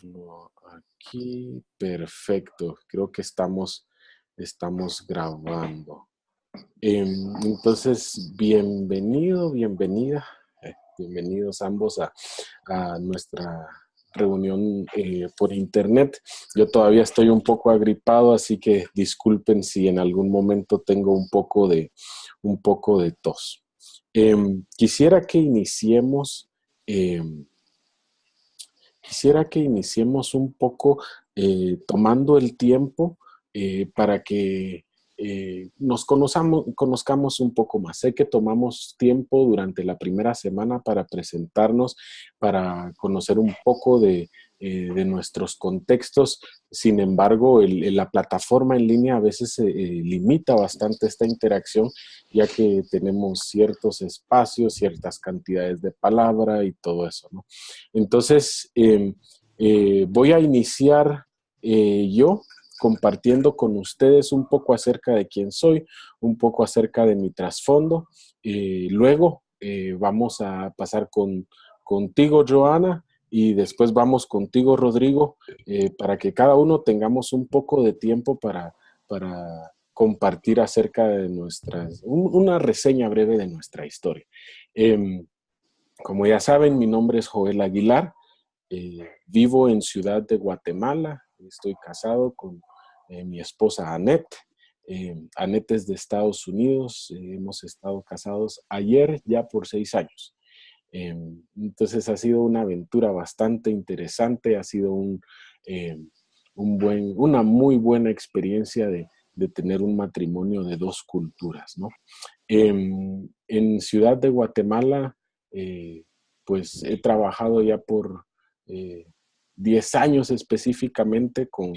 ponerlo aquí. Perfecto. Creo que estamos grabando. Entonces, bienvenido, bienvenida. Bienvenidos ambos a nuestra reunión por internet. Yo todavía estoy un poco agripado, así que disculpen si en algún momento tengo un poco de tos. Quisiera que iniciemos un poco tomando el tiempo para que nos conozcamos un poco más. Sé que tomamos tiempo durante la primera semana para presentarnos, para conocer un poco de nuestros contextos. Sin embargo, la plataforma en línea a veces limita bastante esta interacción, ya que tenemos ciertos espacios, ciertas cantidades de palabra y todo eso, ¿no? Entonces, voy a iniciar yo compartiendo con ustedes un poco acerca de quién soy, un poco acerca de mi trasfondo. Luego vamos a pasar contigo, Joana, y después vamos contigo, Rodrigo, para que cada uno tengamos un poco de tiempo para compartir acerca de una reseña breve de nuestra historia. Como ya saben, mi nombre es Joel Aguilar. Vivo en Ciudad de Guatemala. Estoy casado con mi esposa Annette. Annette es de Estados Unidos. Hemos estado casados ayer ya por 6 años. Entonces ha sido una aventura bastante interesante. Ha sido una muy buena experiencia de tener un matrimonio de 2 culturas, ¿no? En Ciudad de Guatemala, pues he trabajado ya por 10 años específicamente con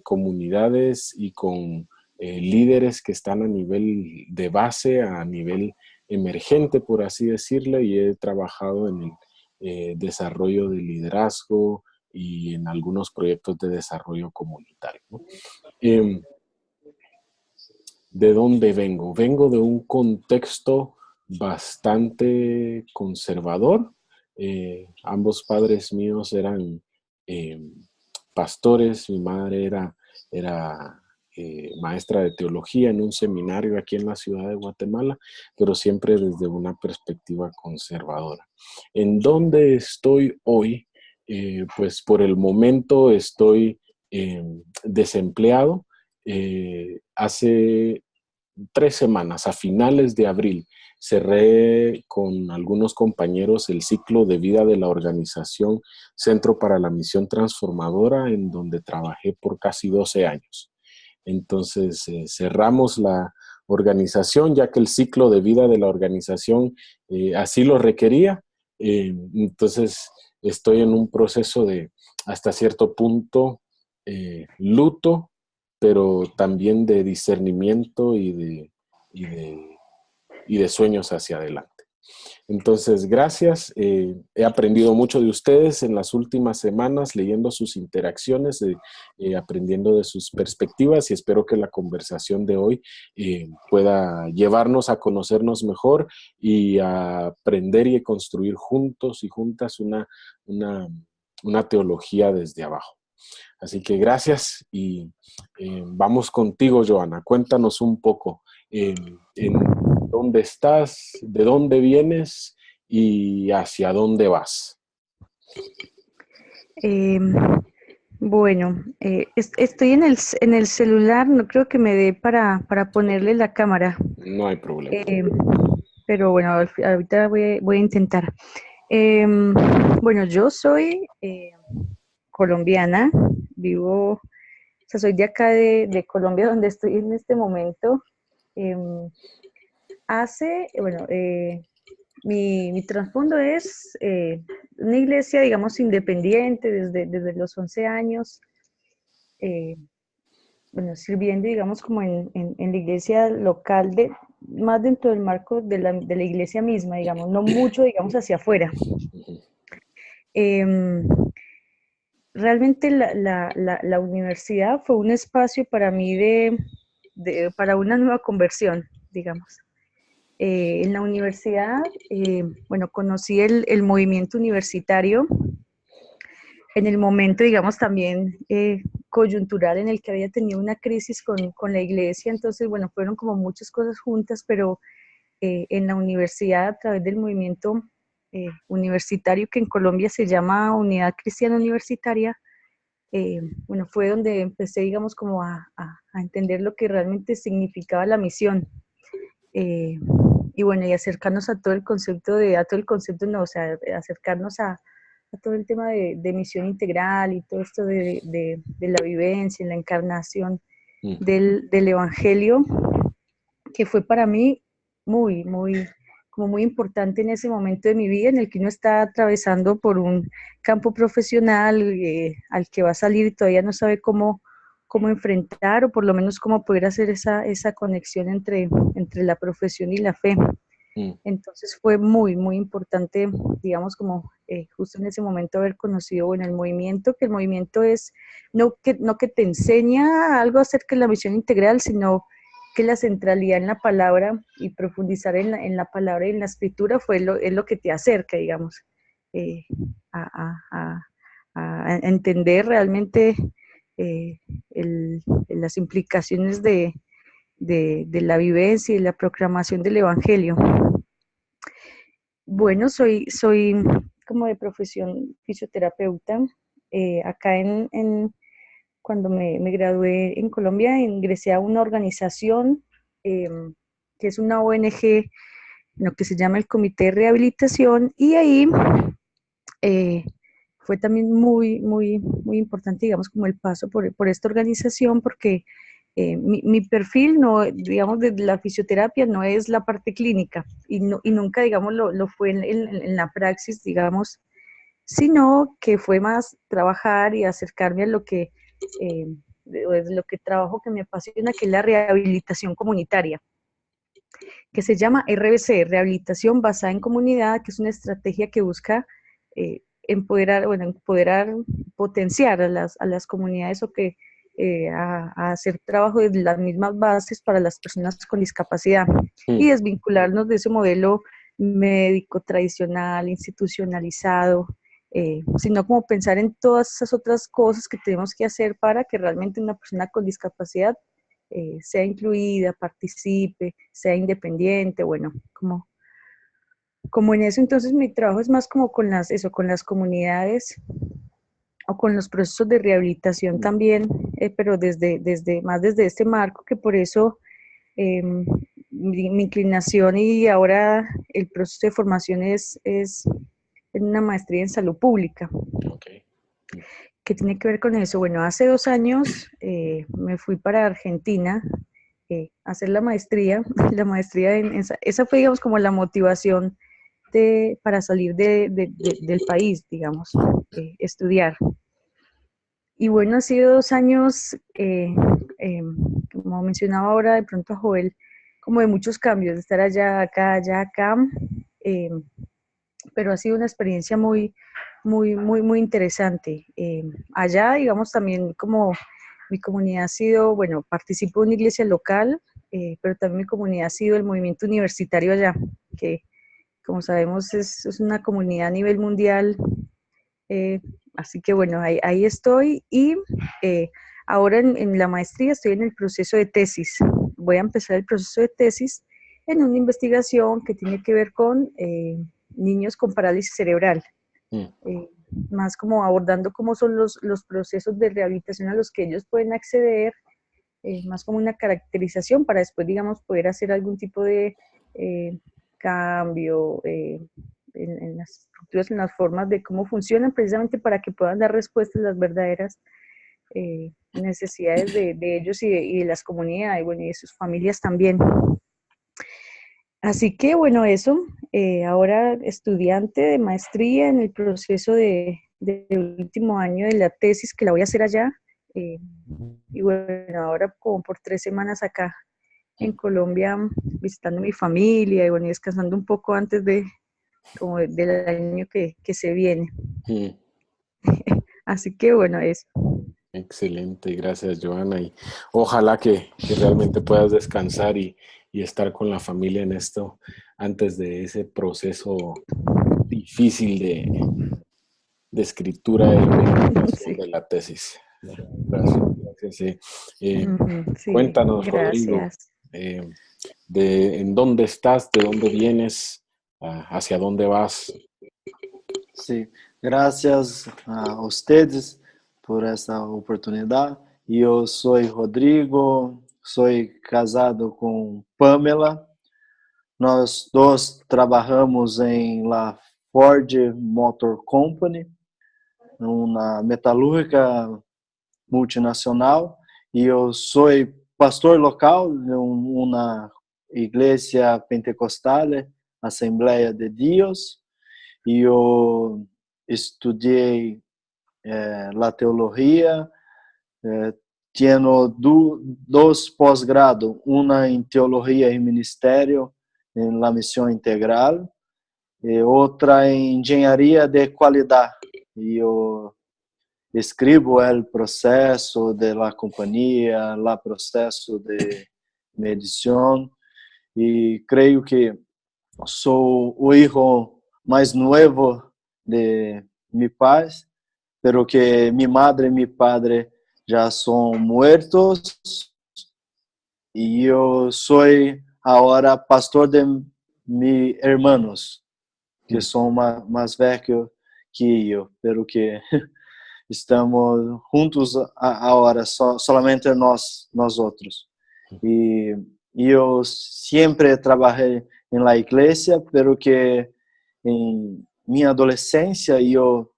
comunidades y con líderes que están a nivel de base, a nivel emergente, por así decirlo, y he trabajado en el desarrollo de liderazgo y en algunos proyectos de desarrollo comunitario, ¿no? ¿De dónde vengo? Vengo de un contexto bastante conservador. Ambos padres míos eran pastores. Mi madre era maestra de teología en un seminario aquí en la ciudad de Guatemala, pero siempre desde una perspectiva conservadora. ¿En dónde estoy hoy? Pues por el momento estoy desempleado. Hace 3 semanas, a finales de abril, cerré con algunos compañeros el ciclo de vida de la organización Centro para la Misión Transformadora, en donde trabajé por casi 12 años. Entonces, cerramos la organización, ya que el ciclo de vida de la organización así lo requería. Entonces, estoy en un proceso de, hasta cierto punto, luto, pero también de discernimiento y de sueños hacia adelante. Entonces, gracias. He aprendido mucho de ustedes en las últimas semanas, leyendo sus interacciones, aprendiendo de sus perspectivas, y espero que la conversación de hoy pueda llevarnos a conocernos mejor y a aprender y a construir juntos y juntas una teología desde abajo. Así que gracias y vamos contigo, Joana. Cuéntanos un poco en dónde estás, de dónde vienes y hacia dónde vas. Bueno, estoy en el celular, no creo que me dé para ponerle la cámara. No hay problema. Pero bueno, ahorita voy a intentar. Bueno, yo soy colombiana, o sea, soy de acá de Colombia, donde estoy en este momento. Mi trasfondo es una iglesia, digamos, independiente desde los 11 años, sirviendo, digamos, como en la iglesia local, más dentro del marco de la iglesia misma, digamos, no mucho, digamos, hacia afuera. Realmente la universidad fue un espacio para mí para una nueva conversión, digamos. En la universidad, conocí el movimiento universitario, en el momento, digamos, también coyuntural en el que había tenido una crisis con la iglesia. Entonces, bueno, fueron como muchas cosas juntas, pero en la universidad, a través del movimiento universitario que en Colombia se llama Unidad Cristiana Universitaria, bueno, fue donde empecé, digamos, como a entender lo que realmente significaba la misión. Eh, y bueno, y acercarnos a todo el concepto a todo el concepto, no, o sea, acercarnos a todo el tema de misión integral y todo esto de la vivencia, la encarnación del Evangelio, que fue para mí como muy importante en ese momento de mi vida en el que uno está atravesando por un campo profesional al que va a salir y todavía no sabe cómo enfrentar o por lo menos cómo poder hacer esa conexión entre la profesión y la fe. Entonces fue muy importante, digamos, como justo en ese momento haber conocido, bueno, el movimiento, que el movimiento es no que te enseña algo acerca de la misión integral, sino que la centralidad en la palabra y profundizar en la palabra y en la escritura es lo que te acerca, digamos, eh, a, a, a entender realmente eh, las implicaciones de la vivencia y la proclamación del Evangelio. Bueno, soy como de profesión fisioterapeuta. Acá cuando me gradué en Colombia, ingresé a una organización eh, que es una ONG, lo que se llama el Comité de Rehabilitación, y ahí fue también muy importante, digamos, como el paso por esta organización, porque mi perfil, no, digamos, de la fisioterapia no es la parte clínica y nunca, digamos, lo fue en la praxis, digamos, sino que fue más trabajar y acercarme a lo que trabajo que me apasiona, que es la rehabilitación comunitaria, que se llama RBC, Rehabilitación Basada en Comunidad, que es una estrategia que busca empoderar, potenciar a las comunidades o que a hacer trabajo desde las mismas bases para las personas con discapacidad y desvincularnos de ese modelo médico tradicional, institucionalizado, sino como pensar en todas esas otras cosas que tenemos que hacer para que realmente una persona con discapacidad sea incluida, participe, sea independiente, bueno, como en eso. Entonces mi trabajo es más como con las comunidades o con los procesos de rehabilitación también, pero desde este marco, que por eso mi inclinación y ahora el proceso de formación es en una maestría en salud pública. Okay. ¿Qué tiene que ver con eso? Bueno, hace 2 años me fui para Argentina a hacer la maestría. La maestría esa fue, digamos, como la motivación para salir del país, digamos, estudiar. Y bueno, ha sido 2 años, como mencionaba ahora de pronto a Joel, como de muchos cambios, de estar allá, acá, eh, pero ha sido una experiencia muy interesante. Allá, digamos, también como mi comunidad ha sido, bueno, participo en una iglesia local, pero también mi comunidad ha sido el movimiento universitario allá, que como sabemos es una comunidad a nivel mundial, eh, así que bueno, ahí estoy y ahora en la maestría estoy en el proceso de tesis. Voy a empezar el proceso de tesis en una investigación que tiene que ver con niños con parálisis cerebral, más como abordando cómo son los procesos de rehabilitación a los que ellos pueden acceder, más como una caracterización para después, digamos, poder hacer algún tipo de cambio en las estructuras, en las formas de cómo funcionan, precisamente para que puedan dar respuestas a las verdaderas necesidades de ellos y de las comunidades, bueno, y de sus familias también. Así que bueno, eso, ahora estudiante de maestría en el proceso del último año de la tesis que la voy a hacer allá, y bueno, ahora como por 3 semanas acá en Colombia visitando a mi familia y bueno, y descansando un poco antes del año que se viene. Así que bueno, eso. Excelente, gracias Joana. Y ojalá que realmente puedas descansar y estar con la familia en esto antes de ese proceso difícil de escritura y presentación Sí. de la tesis. Gracias, gracias. Sí. Sí, Cuéntanos, Rodrigo, gracias. en dónde estás, de dónde vienes, hacia dónde vas. Sí, gracias a ustedes por esta oportunidad. Eu sou Rodrigo, sou casado com Pamela. Nós dois trabalhamos em la Ford Motor Company, uma metalúrgica multinacional, e eu sou pastor local de uma igreja pentecostal, Assembleia de Deus, e eu estudei la teologia, tendo dois pós-grados, uma em teologia e ministério, em la missão integral, e outra em engenharia de qualidade. E eu escrevo o processo de la companhia, o processo de medição, e creio que sou o hijo mais novo de mi pai, pero que mi madre y mi padre ya son muertos, y yo soy ahora pastor de mis hermanos, que son más viejos que yo, pero que estamos juntos ahora, solamente nosotros. Y yo siempre trabajé en la iglesia, pero que en mi adolescencia yo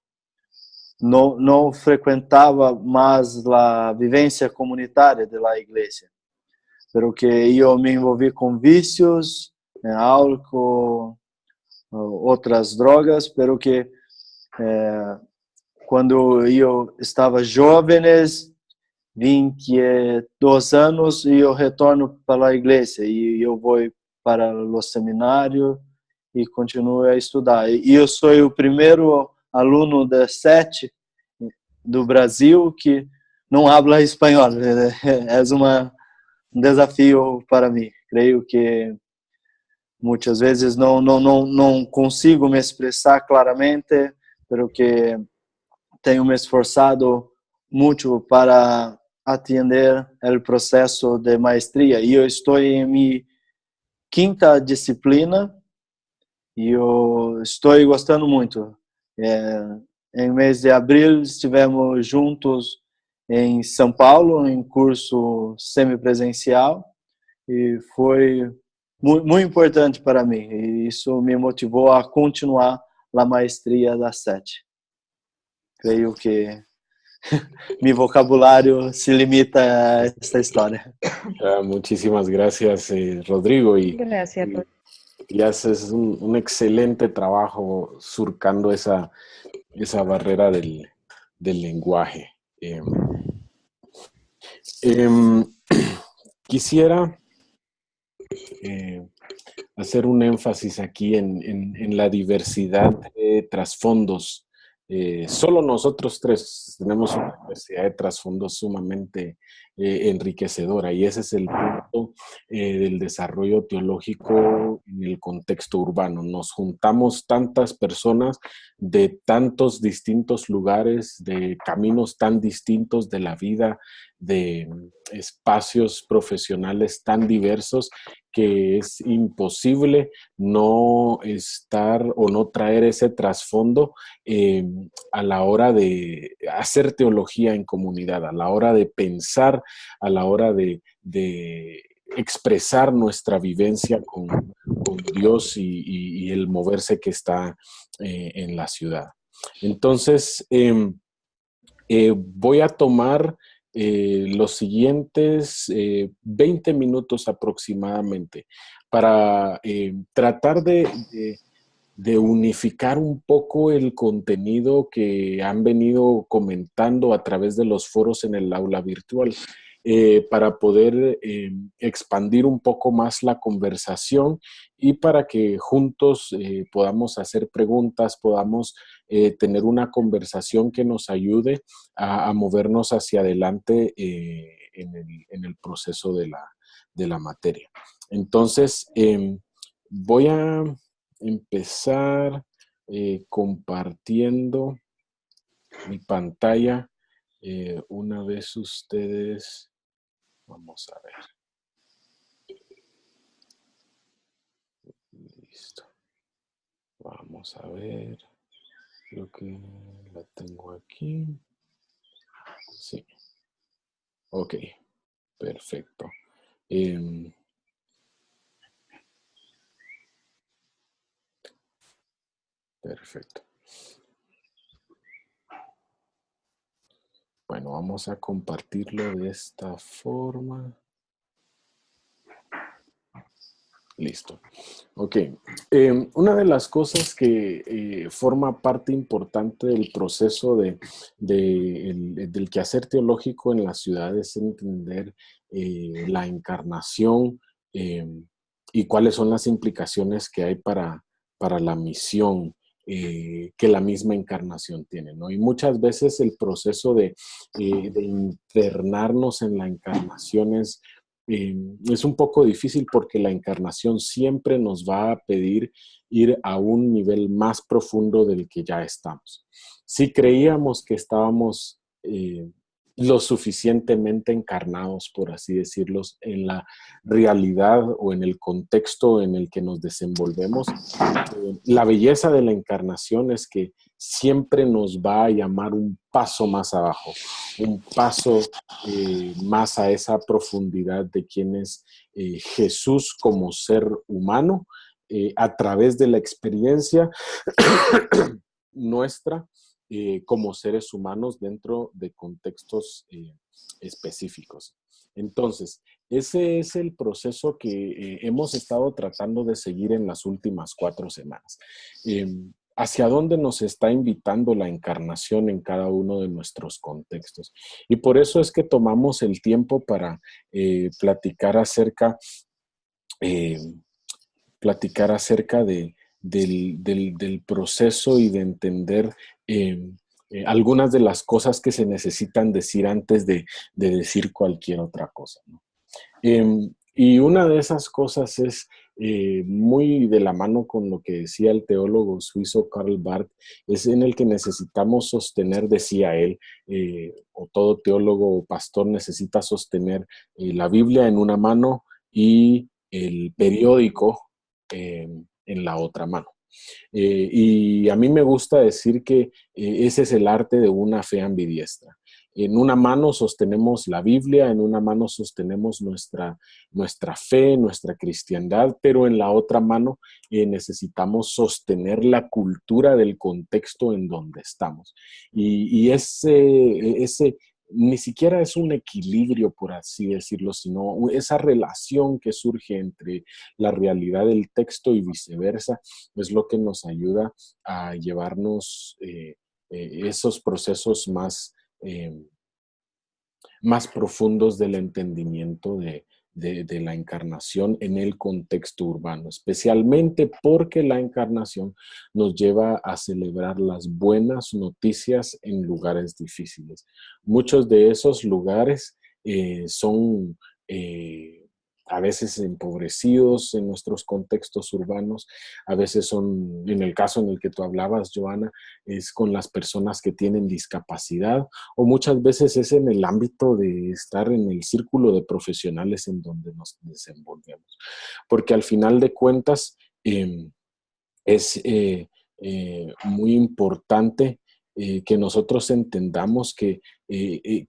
não frequentava mais a vivência comunitária da igreja, porque eu me envolvi com vícios, álcool, outras drogas, pero que quando eu estava jovem, 22 anos, eu retorno para a igreja e eu vou para o seminário e continuo a estudar. E eu sou o primeiro aluno de 7 do Brasil que não habla espanhol. É um desafio para mim. Creio que muitas vezes não consigo me expressar claramente, pero que tenho me esforçado muito para atender o processo de maestria. E eu estou em minha quinta disciplina e eu estou gostando muito. Em mês de abril estivemos juntos em São Paulo em curso semipresencial e foi muito importante para mim, e isso me motivou a continuar a maestria da sete. Creio que mi vocabulário se limita a esta história. Muchísimas gracias, Rodrigo. Gracias. Y haces un excelente trabajo surcando esa barrera del lenguaje. Quisiera hacer un énfasis aquí en la diversidad de trasfondos. Solo nosotros tres tenemos una diversidad de trasfondos sumamente enriquecedora, y ese es el punto del desarrollo teológico en el contexto urbano. Nos juntamos tantas personas de tantos distintos lugares, de caminos tan distintos de la vida, de espacios profesionales tan diversos, que es imposible no estar o no traer ese trasfondo a la hora de hacer teología en comunidad, a la hora de pensar, a la hora de expresar nuestra vivencia con Dios y el moverse que está en la ciudad. Entonces, voy a tomar los siguientes 20 minutos aproximadamente para tratar de unificar un poco el contenido que han venido comentando a través de los foros en el aula virtual, para poder expandir un poco más la conversación y para que juntos podamos hacer preguntas, podamos tener una conversación que nos ayude a movernos hacia adelante en el proceso de la materia. Entonces, voy a empezar compartiendo mi pantalla. Una vez ustedes, vamos a ver. Listo. Vamos a ver. Creo que la tengo aquí. Sí. Ok. Perfecto. Perfecto. Bueno, vamos a compartirlo de esta forma. Listo. Ok. Una de las cosas que forma parte importante del proceso del quehacer teológico en la ciudad es entender la encarnación eh, y cuáles son las implicaciones que hay para la misión que la misma encarnación tiene, ¿no? Y muchas veces el proceso de internarnos en la encarnación es un poco difícil porque la encarnación siempre nos va a pedir ir a un nivel más profundo del que ya estamos. Si creíamos que estábamos lo suficientemente encarnados, por así decirlo, en la realidad o en el contexto en el que nos desenvolvemos, la belleza de la encarnación es que siempre nos va a llamar un paso más abajo, un paso más a esa profundidad de quién es Jesús como ser humano a través de la experiencia nuestra como seres humanos dentro de contextos específicos. Entonces, ese es el proceso que hemos estado tratando de seguir en las últimas 4 semanas. Hacia dónde nos está invitando la encarnación en cada uno de nuestros contextos. Y por eso es que tomamos el tiempo para platicar acerca eh, del proceso y de entender algunas de las cosas que se necesitan decir antes de decir cualquier otra cosa, ¿no? Y una de esas cosas es muy de la mano con lo que decía el teólogo suizo Karl Barth, es en el que necesitamos sostener, decía él, o todo teólogo o pastor necesita sostener la Biblia en una mano y el periódico en la otra mano. Y a mí me gusta decir que ese es el arte de una fe ambidiestra. En una mano sostenemos la Biblia, en una mano sostenemos nuestra fe, nuestra cristiandad, pero en la otra mano necesitamos sostener la cultura del contexto en donde estamos. Y ese ni siquiera es un equilibrio, por así decirlo, sino esa relación que surge entre la realidad del texto y viceversa, es lo que nos ayuda a llevarnos esos procesos más profundos del entendimiento de la encarnación en el contexto urbano, especialmente porque la encarnación nos lleva a celebrar las buenas noticias en lugares difíciles. Muchos de esos lugares son a veces empobrecidos en nuestros contextos urbanos, a veces son, en el caso en el que tú hablabas, Joana, es con las personas que tienen discapacidad, o muchas veces es en el ámbito de estar en el círculo de profesionales en donde nos desenvolvemos. Porque al final de cuentas es muy importante que nosotros entendamos que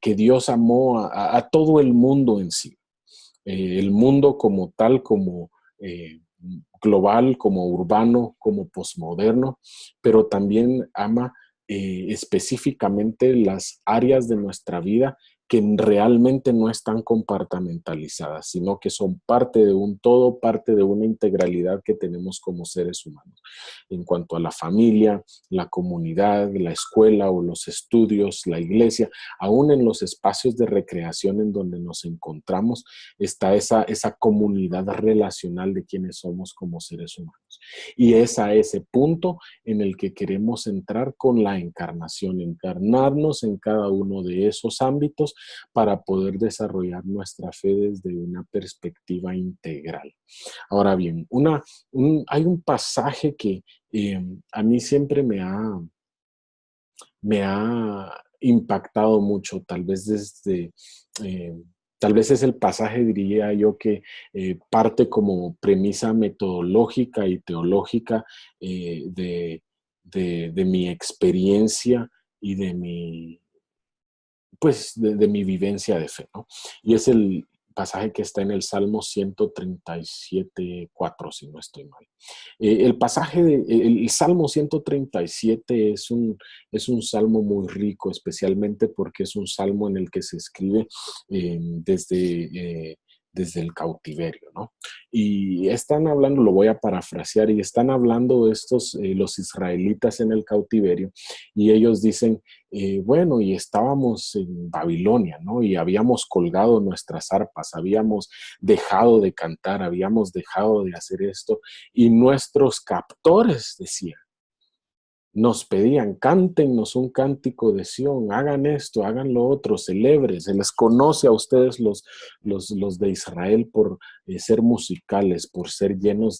Dios amó a todo el mundo en sí. El mundo como tal, como global, como urbano, como posmoderno, pero también ama específicamente las áreas de nuestra vida que realmente no están compartamentalizadas, sino que son parte de un todo, parte de una integralidad que tenemos como seres humanos. En cuanto a la familia, la comunidad, la escuela o los estudios, la iglesia, aún en los espacios de recreación en donde nos encontramos, está esa comunidad relacional de quienes somos como seres humanos. Y es a ese punto en el que queremos entrar con la encarnación, encarnarnos en cada uno de esos ámbitos para poder desarrollar nuestra fe desde una perspectiva integral. Ahora bien, hay un pasaje que a mí siempre me ha impactado mucho, tal vez es el pasaje, diría yo, que parte como premisa metodológica y teológica de mi experiencia y de mi vivencia de fe, ¿no? Y es el pasaje que está en el Salmo 137:4, si no estoy mal. El Salmo 137 es un salmo muy rico, especialmente porque es un salmo en el que se escribe desde el cautiverio, ¿no? Y están hablando, lo voy a parafrasear, y están hablando los israelitas en el cautiverio, y ellos dicen, bueno, y estábamos en Babilonia, ¿no? Y habíamos colgado nuestras arpas, habíamos dejado de cantar, habíamos dejado de hacer esto, y nuestros captores decían, nos pedían, cántennos un cántico de Sión, hagan esto, hagan lo otro, celebren, se les conoce a ustedes los de Israel por ser musicales, por ser llenos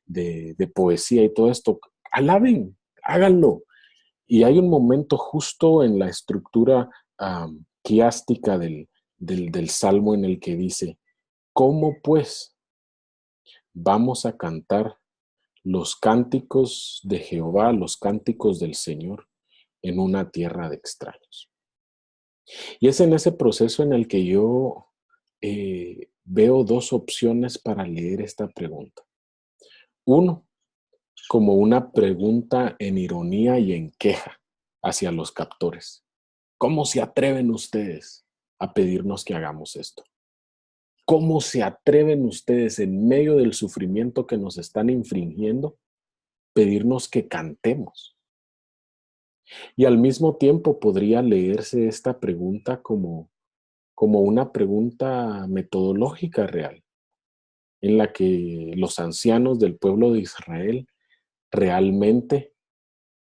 de poesía y todo esto. Alaben, háganlo. Y hay un momento justo en la estructura quiástica del Salmo en el que dice, ¿cómo pues vamos a cantar los cánticos de Jehová, los cánticos del Señor en una tierra de extraños? Y es en ese proceso en el que yo veo dos opciones para leer esta pregunta. Uno, como una pregunta en ironía y en queja hacia los captores. ¿Cómo se atreven ustedes a pedirnos que hagamos esto? ¿Cómo se atreven ustedes en medio del sufrimiento que nos están infringiendo pedirnos que cantemos? Y al mismo tiempo podría leerse esta pregunta como una pregunta metodológica real, en la que los ancianos del pueblo de Israel realmente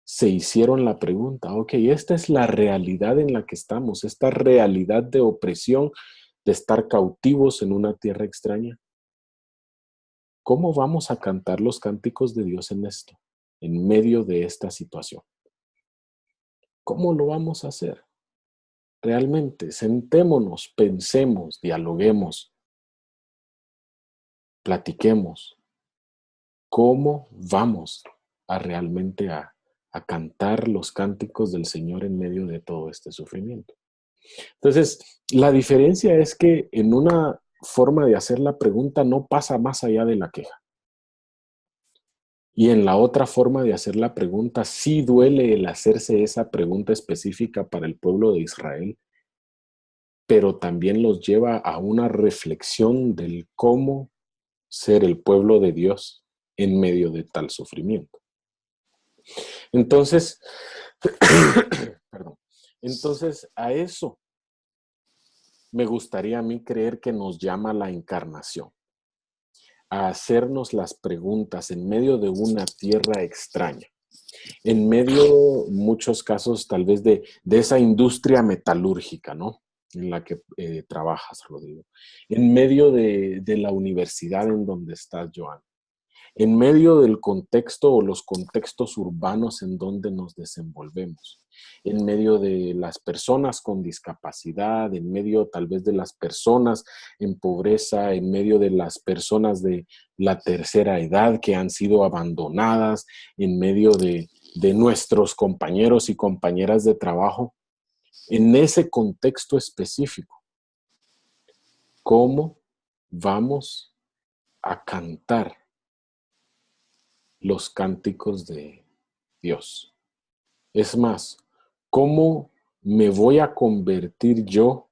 se hicieron la pregunta, ok, esta es la realidad en la que estamos, esta realidad de opresión, de estar cautivos en una tierra extraña. ¿Cómo vamos a cantar los cánticos de Dios en esto, en medio de esta situación? ¿Cómo lo vamos a hacer? Realmente, sentémonos, pensemos, dialoguemos, platiquemos. ¿Cómo vamos a realmente a cantar los cánticos del Señor en medio de todo este sufrimiento? Entonces, la diferencia es que en una forma de hacer la pregunta no pasa más allá de la queja. Y en la otra forma de hacer la pregunta sí duele el hacerse esa pregunta específica para el pueblo de Israel, pero también los lleva a una reflexión del cómo ser el pueblo de Dios en medio de tal sufrimiento. Entonces, perdón. Entonces, a eso me gustaría a mí creer que nos llama la encarnación, a hacernos las preguntas en medio de una tierra extraña, en medio, muchos casos, tal vez de esa industria metalúrgica, ¿no? En la que trabajas, Rodrigo, en medio de la universidad en donde estás, Joan, en medio del contexto o los contextos urbanos en donde nos desenvolvemos, en medio de las personas con discapacidad, en medio tal vez de las personas en pobreza, en medio de las personas de la tercera edad que han sido abandonadas, en medio de nuestros compañeros y compañeras de trabajo, en ese contexto específico. ¿Cómo vamos a cantar los cánticos de Dios? Es más, ¿cómo me voy a convertir yo,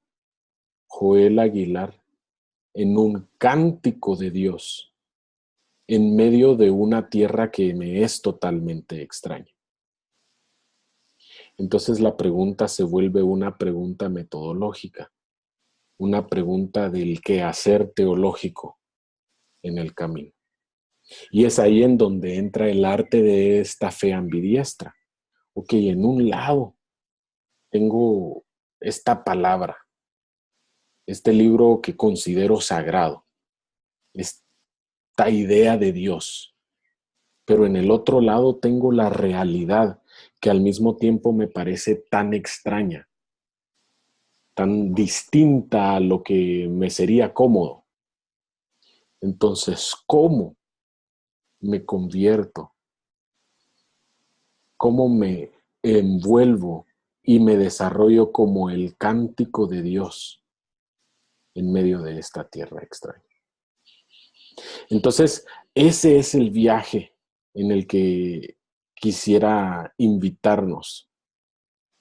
Joel Aguilar, en un cántico de Dios en medio de una tierra que me es totalmente extraña? Entonces la pregunta se vuelve una pregunta metodológica, una pregunta del quehacer teológico en el camino. Y es ahí en donde entra el arte de esta fe ambidiestra. Ok, en un lado tengo esta palabra, este libro que considero sagrado, esta idea de Dios, pero en el otro lado tengo la realidad que al mismo tiempo me parece tan extraña, tan distinta a lo que me sería cómodo. Entonces, ¿cómo me convierto? ¿Cómo me envuelvo y me desarrollo como el cántico de Dios en medio de esta tierra extraña? Entonces, ese es el viaje en el que quisiera invitarnos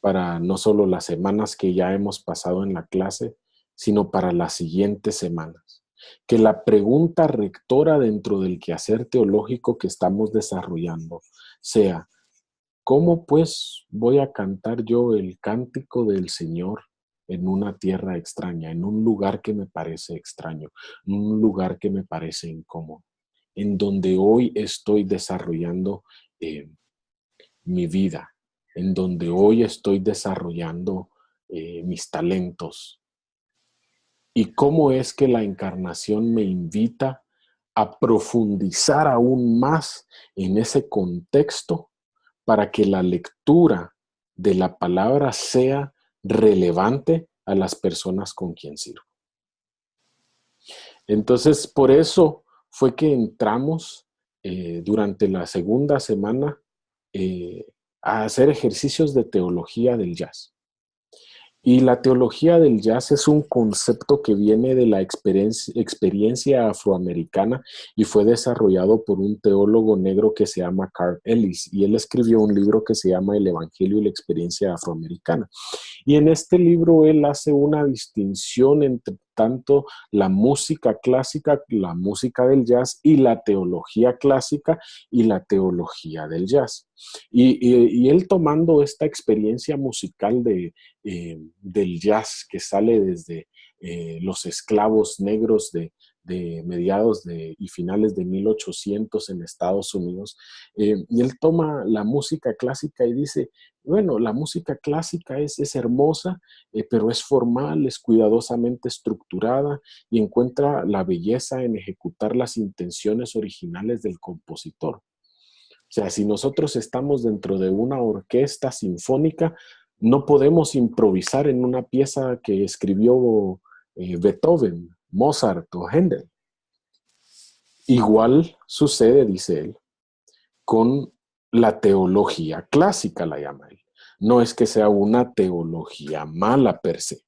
para no solo las semanas que ya hemos pasado en la clase, sino para las siguientes semanas. Que la pregunta rectora dentro del quehacer teológico que estamos desarrollando sea: ¿cómo pues voy a cantar yo el cántico del Señor en una tierra extraña, en un lugar que me parece extraño, en un lugar que me parece incómodo, en donde hoy estoy desarrollando mi vida, en donde hoy estoy desarrollando mis talentos? ¿Y cómo es que la encarnación me invita a profundizar aún más en ese contexto para que la lectura de la palabra sea relevante a las personas con quien sirvo? Entonces, por eso fue que entramos durante la segunda semana a hacer ejercicios de teología del jazz. Y la teología del jazz es un concepto que viene de la experiencia afroamericana y fue desarrollado por un teólogo negro que se llama Carl Ellis, y él escribió un libro que se llama El Evangelio y la experiencia afroamericana. Y en este libro él hace una distinción entre tanto la música clásica, la música del jazz, y la teología clásica y la teología del jazz. Y él, tomando esta experiencia musical del jazz que sale desde los esclavos negros de mediados y finales de 1800 en Estados Unidos, y él toma la música clásica y dice: bueno, la música clásica es hermosa, pero es formal, es cuidadosamente estructurada y encuentra la belleza en ejecutar las intenciones originales del compositor. O sea, si nosotros estamos dentro de una orquesta sinfónica, no podemos improvisar en una pieza que escribió Beethoven, Mozart o Händel. Igual sucede, dice él, con la teología clásica, la llama él. No es que sea una teología mala per se,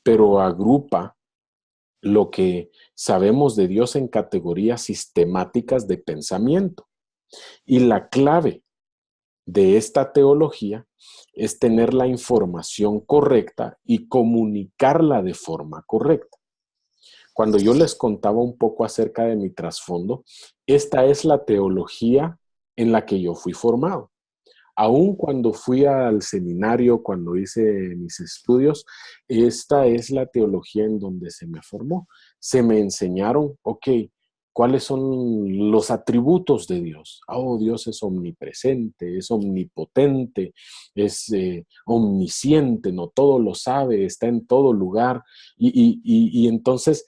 pero agrupa lo que sabemos de Dios en categorías sistemáticas de pensamiento. Y la clave de esta teología es tener la información correcta y comunicarla de forma correcta. Cuando yo les contaba un poco acerca de mi trasfondo, esta es la teología en la que yo fui formado. Aún cuando fui al seminario, cuando hice mis estudios, esta es la teología en donde se me formó. Se me enseñaron, ok, ¿cuáles son los atributos de Dios? Oh, Dios es omnipresente, es omnipotente, es omnisciente, no todo lo sabe, está en todo lugar. Y entonces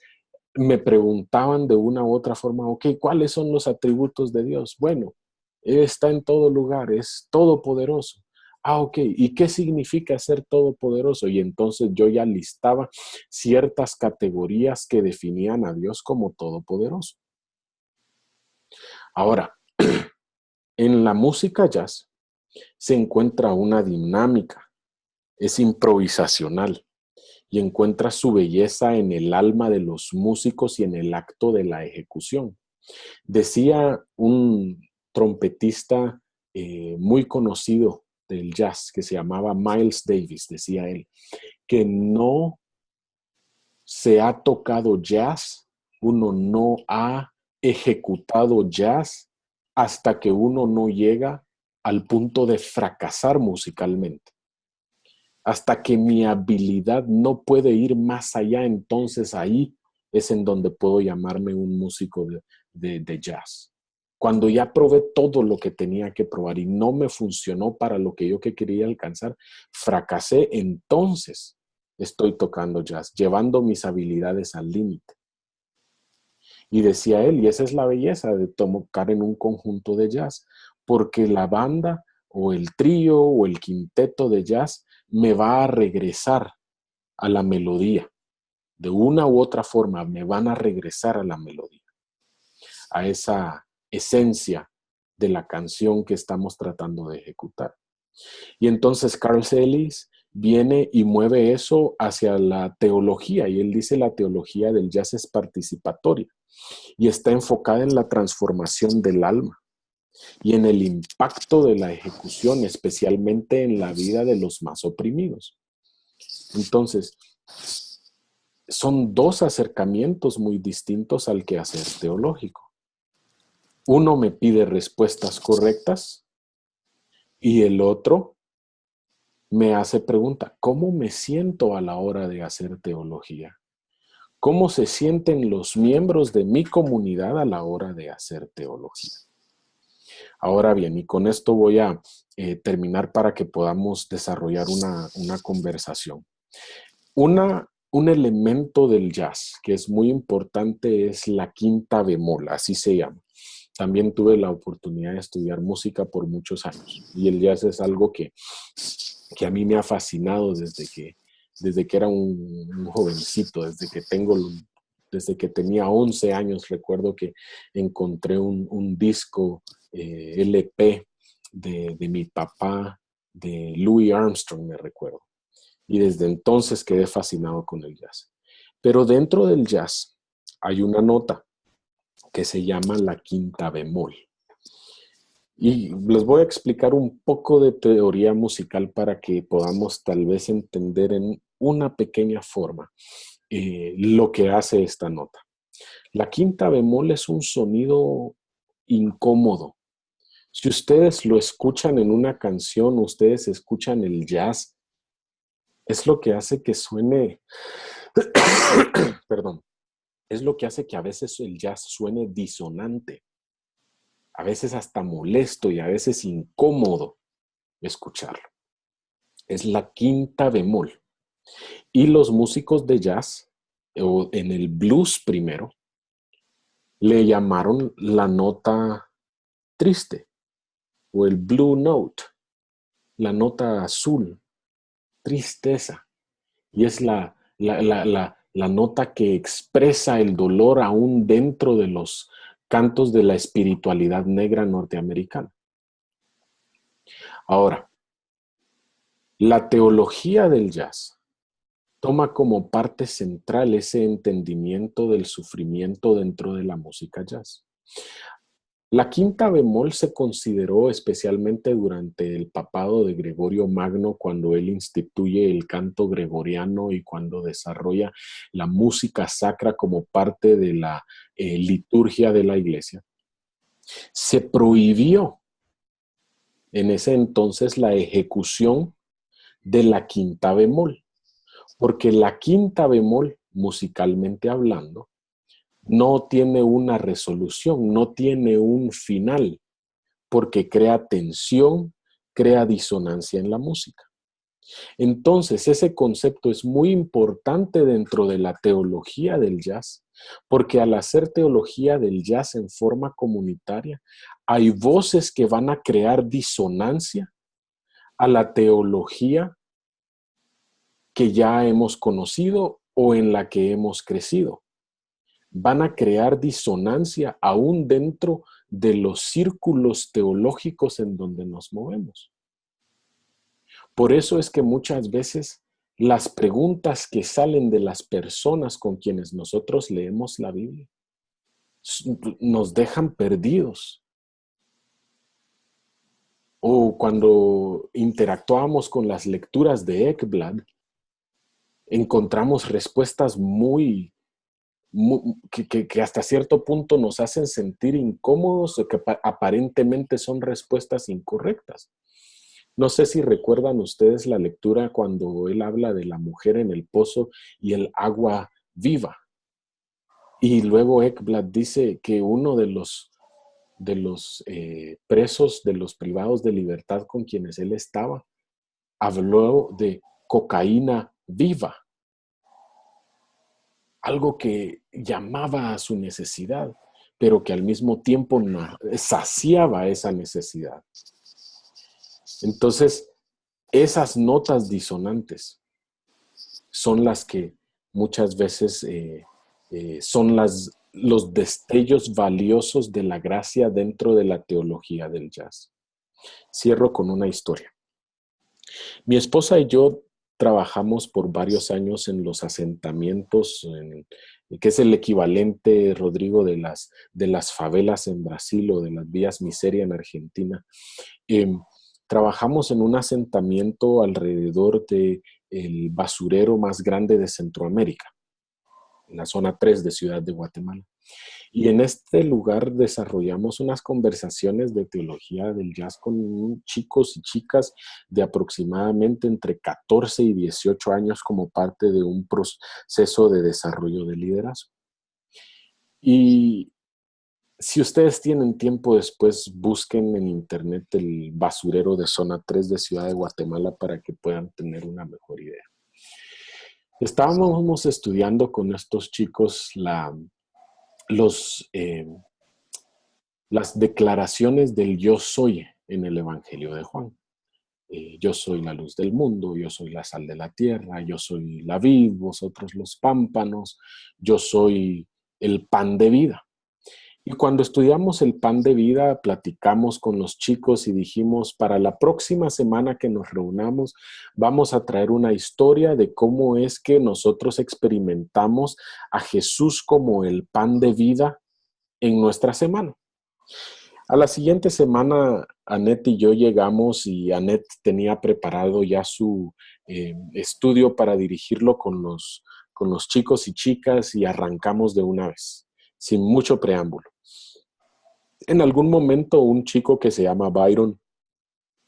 me preguntaban de una u otra forma, ok, ¿cuáles son los atributos de Dios? Bueno, está en todo lugar, es todopoderoso. Ah, ok, ¿y qué significa ser todopoderoso? Y entonces yo ya listaba ciertas categorías que definían a Dios como todopoderoso. Ahora, en la música jazz se encuentra una dinámica, es improvisacional y encuentra su belleza en el alma de los músicos y en el acto de la ejecución. Decía un trompetista muy conocido del jazz que se llamaba Miles Davis, decía él, que no se ha tocado jazz, uno no ha ejecutado jazz hasta que uno no llega al punto de fracasar musicalmente. Hasta que mi habilidad no puede ir más allá, entonces ahí es en donde puedo llamarme un músico de jazz. Cuando ya probé todo lo que tenía que probar y no me funcionó para lo que yo quería alcanzar, fracasé, entonces estoy tocando jazz, llevando mis habilidades al límite. Y decía él, y esa es la belleza de tocar en un conjunto de jazz, porque la banda o el trío o el quinteto de jazz me va a regresar a la melodía. De una u otra forma me van a regresar a la melodía, a esa esencia de la canción que estamos tratando de ejecutar. Y entonces Carl Ellis viene y mueve eso hacia la teología, y él dice la teología del jazz es participatoria y está enfocada en la transformación del alma y en el impacto de la ejecución, especialmente en la vida de los más oprimidos. Entonces, son dos acercamientos muy distintos al quehacer teológico. Uno me pide respuestas correctas y el otro me hace pregunta, ¿cómo me siento a la hora de hacer teología? ¿Cómo se sienten los miembros de mi comunidad a la hora de hacer teología? Ahora bien, y con esto voy a terminar para que podamos desarrollar una conversación. Un elemento del jazz que es muy importante es la quinta bemol, así se llama. También tuve la oportunidad de estudiar música por muchos años y el jazz es algo que a mí me ha fascinado desde que era un jovencito, desde que tenía 11 años. Recuerdo que encontré un disco LP de mi papá, de Louis Armstrong, me recuerdo. Y desde entonces quedé fascinado con el jazz. Pero dentro del jazz hay una nota que se llama la quinta bemol. Y les voy a explicar un poco de teoría musical para que podamos tal vez entender en una pequeña forma lo que hace esta nota. La quinta bemol es un sonido incómodo. Si ustedes lo escuchan en una canción, ustedes escuchan el jazz, es lo que hace que suene, perdón, es lo que hace que a veces el jazz suene disonante, a veces hasta molesto y a veces incómodo escucharlo. Es la quinta bemol. Y los músicos de jazz, o en el blues primero, le llamaron la nota triste o el blue note, la nota azul, tristeza. Y es la nota que expresa el dolor aún dentro de los cantos de la espiritualidad negra norteamericana. Ahora, la teología del jazz toma como parte central ese entendimiento del sufrimiento dentro de la música jazz. La quinta bemol se consideró especialmente durante el papado de Gregorio Magno, cuando él instituye el canto gregoriano y cuando desarrolla la música sacra como parte de la liturgia de la iglesia. Se prohibió en ese entonces la ejecución de la quinta bemol, porque la quinta bemol, musicalmente hablando, no tiene una resolución, no tiene un final, porque crea tensión, crea disonancia en la música. Entonces, ese concepto es muy importante dentro de la teología del jazz, porque al hacer teología del jazz en forma comunitaria, hay voces que van a crear disonancia a la teología que ya hemos conocido o en la que hemos crecido. Van a crear disonancia aún dentro de los círculos teológicos en donde nos movemos. Por eso es que muchas veces las preguntas que salen de las personas con quienes nosotros leemos la Biblia nos dejan perdidos. O cuando interactuamos con las lecturas de Ekblad, encontramos respuestas que hasta cierto punto nos hacen sentir incómodos o que aparentemente son respuestas incorrectas. No sé si recuerdan ustedes la lectura cuando él habla de la mujer en el pozo y el agua viva. Y luego Ekblad dice que uno de los presos, de los privados de libertad con quienes él estaba, habló de cocaína viva. Algo que llamaba a su necesidad, pero que al mismo tiempo saciaba esa necesidad. Entonces, esas notas disonantes son las que muchas veces son los destellos valiosos de la gracia dentro de la teología del jazz. Cierro con una historia. Mi esposa y yo trabajamos por varios años en los asentamientos, que es el equivalente, Rodrigo, de las favelas en Brasil o de las vías miseria en Argentina. Trabajamos en un asentamiento alrededor del basurero más grande de Centroamérica, en la zona 3 de Ciudad de Guatemala. Y en este lugar desarrollamos unas conversaciones de teología del jazz con chicos y chicas de aproximadamente entre 14 y 18 años como parte de un proceso de desarrollo de liderazgo. Y si ustedes tienen tiempo después, busquen en internet el basurero de zona 3 de Ciudad de Guatemala para que puedan tener una mejor idea. Estábamos estudiando con estos chicos las declaraciones del yo soy en el Evangelio de Juan. Yo soy la luz del mundo, yo soy la sal de la tierra, yo soy la vid, vosotros los pámpanos, yo soy el pan de vida. Y cuando estudiamos el pan de vida, platicamos con los chicos y dijimos, para la próxima semana que nos reunamos, vamos a traer una historia de cómo es que nosotros experimentamos a Jesús como el pan de vida en nuestra semana. A la siguiente semana, Annette y yo llegamos y Annette tenía preparado ya su estudio para dirigirlo con los chicos y chicas y arrancamos de una vez, sin mucho preámbulo. En algún momento, un chico que se llama Byron,